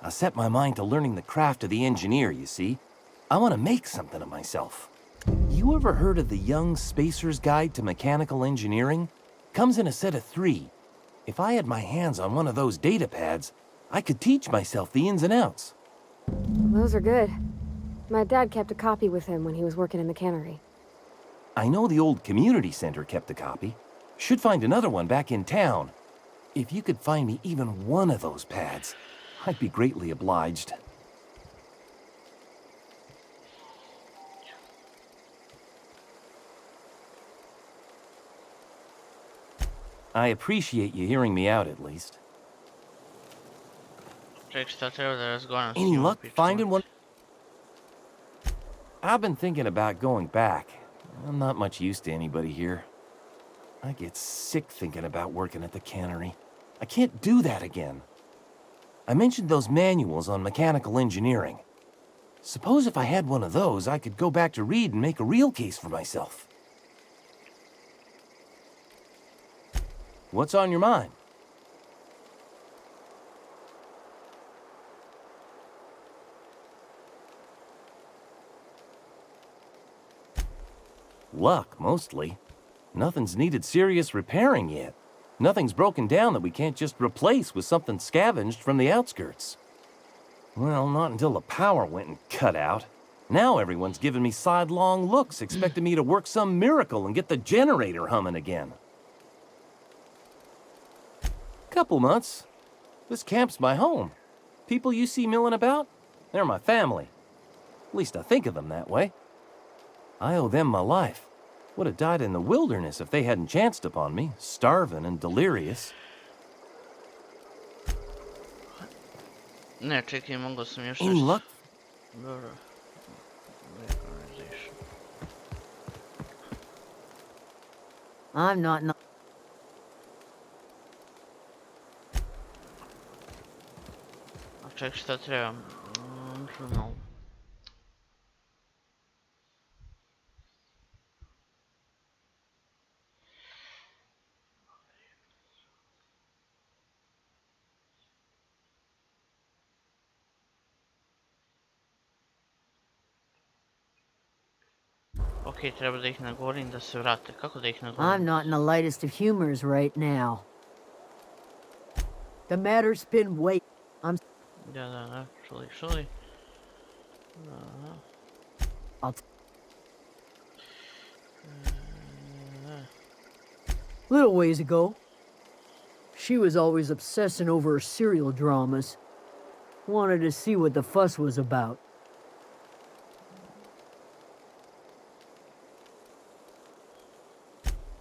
Speaker 18: I set my mind to learning the craft of the engineer, you see. I want to make something of myself. You ever heard of the Young Spacer's Guide to Mechanical Engineering? Comes in a set of 3. If I had my hands on one of those data pads, I could teach myself the ins and outs.
Speaker 11: Those are good. My dad kept a copy with him when he was working in the cannery.
Speaker 18: I know the old community center kept a copy. Should find another one back in town. If you could find me even one of those pads, I'd be greatly obliged. I appreciate you hearing me out, at least. Any luck finding one? I've been thinking about going back. I'm not much use to anybody here. I get sick thinking about working at the cannery. I can't do that again. I mentioned those manuals on mechanical engineering. Suppose if I had one of those, I could go back to Reed and make a real case for myself. What's on your mind? Luck, mostly. Nothing's needed serious repairing yet. Nothing's broken down that we can't just replace with something scavenged from the outskirts. Well, not until the power went and cut out. Now everyone's giving me sidelong looks, expecting me to work some miracle and get the generator humming again. Couple months. This camp's my home. People you see milling about, they're my family. At least I think of them that way. I owe them my life. Would have died in the wilderness if they hadn't chanced upon me, starving and delirious.
Speaker 1: Ne, čekaj, mogao sam još
Speaker 18: Any luck?
Speaker 1: Dobro.
Speaker 14: I'm not...
Speaker 1: A čekaj, šta treba? Žurnal. Okej, treba da ih nagovorim da se vrate. Kako da ih nagovorim?
Speaker 14: I'm not in the lightest of humors right now. The matter's been I'm...
Speaker 1: Da, šuli.
Speaker 14: I'll... Little ways ago, she was always obsessing over her serial dramas. Wanted to see what the fuss was about.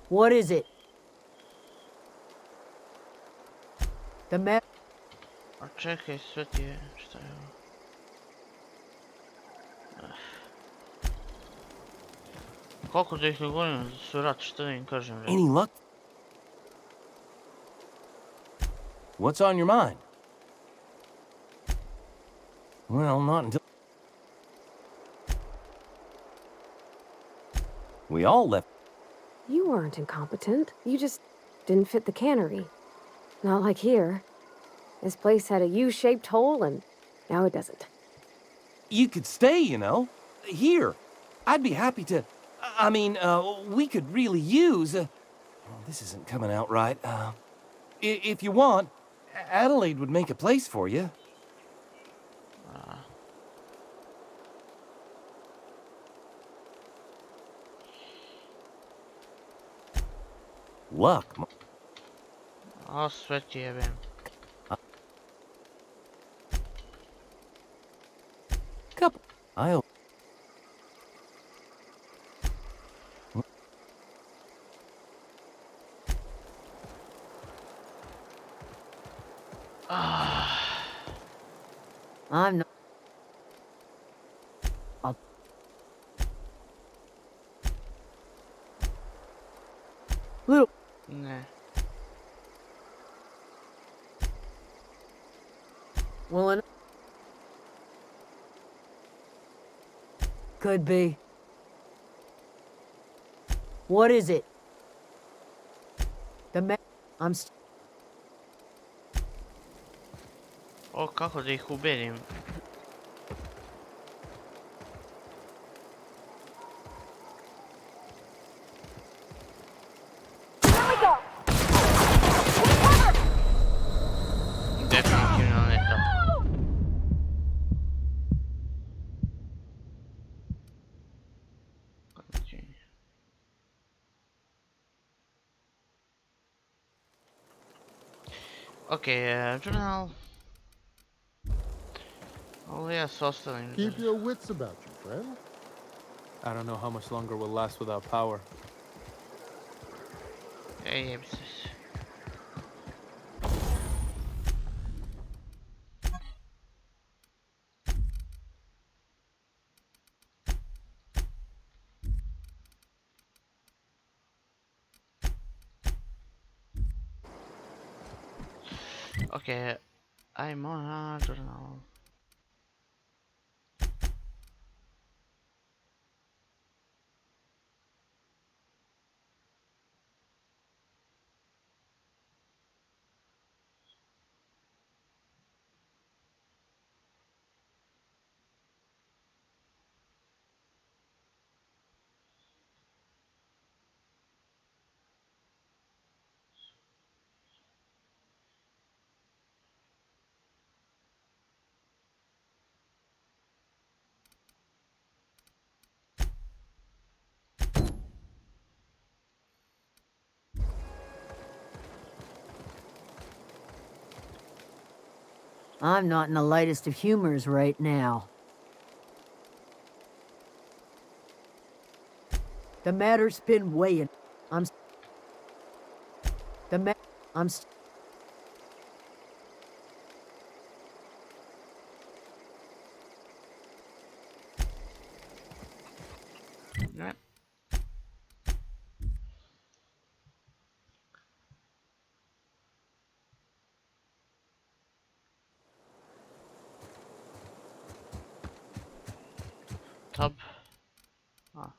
Speaker 14: What is it? The map.
Speaker 1: A čekaj, sve ti je... Šta je ovo? Kako da ih nagovorim da se vrate, šta da im kažem?
Speaker 18: Any luck? What's on your mind? Well, not until... We all left.
Speaker 11: You weren't incompetent. You just didn't fit the cannery. Not like here. This place had a U-shaped hole, and now it doesn't.
Speaker 18: You could stay, you know. Here. I'd be happy to... I mean, we could really use... Well, this isn't coming out right. If you want, Adelaide would make a place for you. luck.
Speaker 1: A sve ti jebem.
Speaker 18: Couple. I'll.
Speaker 14: I'm not. Little.
Speaker 1: Ne.
Speaker 14: Well, could be. What is it? I'm.
Speaker 1: O, kako da ih uberim? Definitivno ne to. Okay, journal. Oh yes, ostalim.
Speaker 19: Keep your wits about you, friend.
Speaker 6: I don't know how much longer we'll last without power.
Speaker 1: Ej, okay, I'm on a journal.
Speaker 14: I'm not in the lightest of humors right now. The matter's been weighing. I'm.
Speaker 1: Ne. Tab. Ah.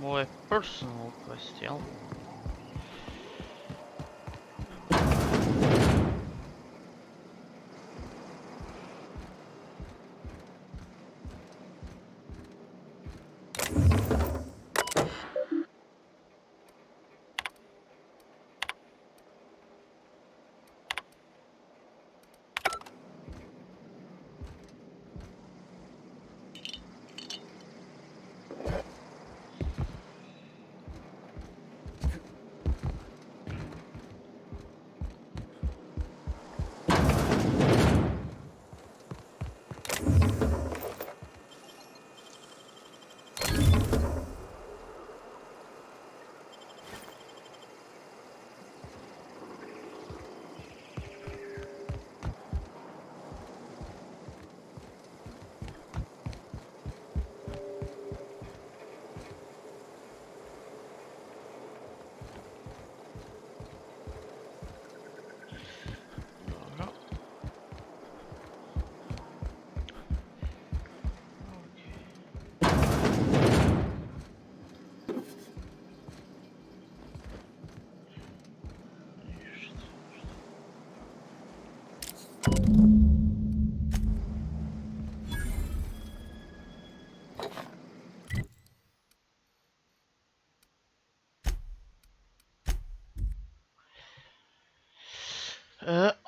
Speaker 1: Ovo je personal quest, jel?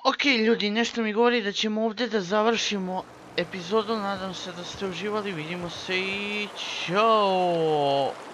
Speaker 1: Ok ljudi, nešto mi govori da ćemo ovdje da završimo epizodu, nadam se da ste uživali, vidimo se i čao!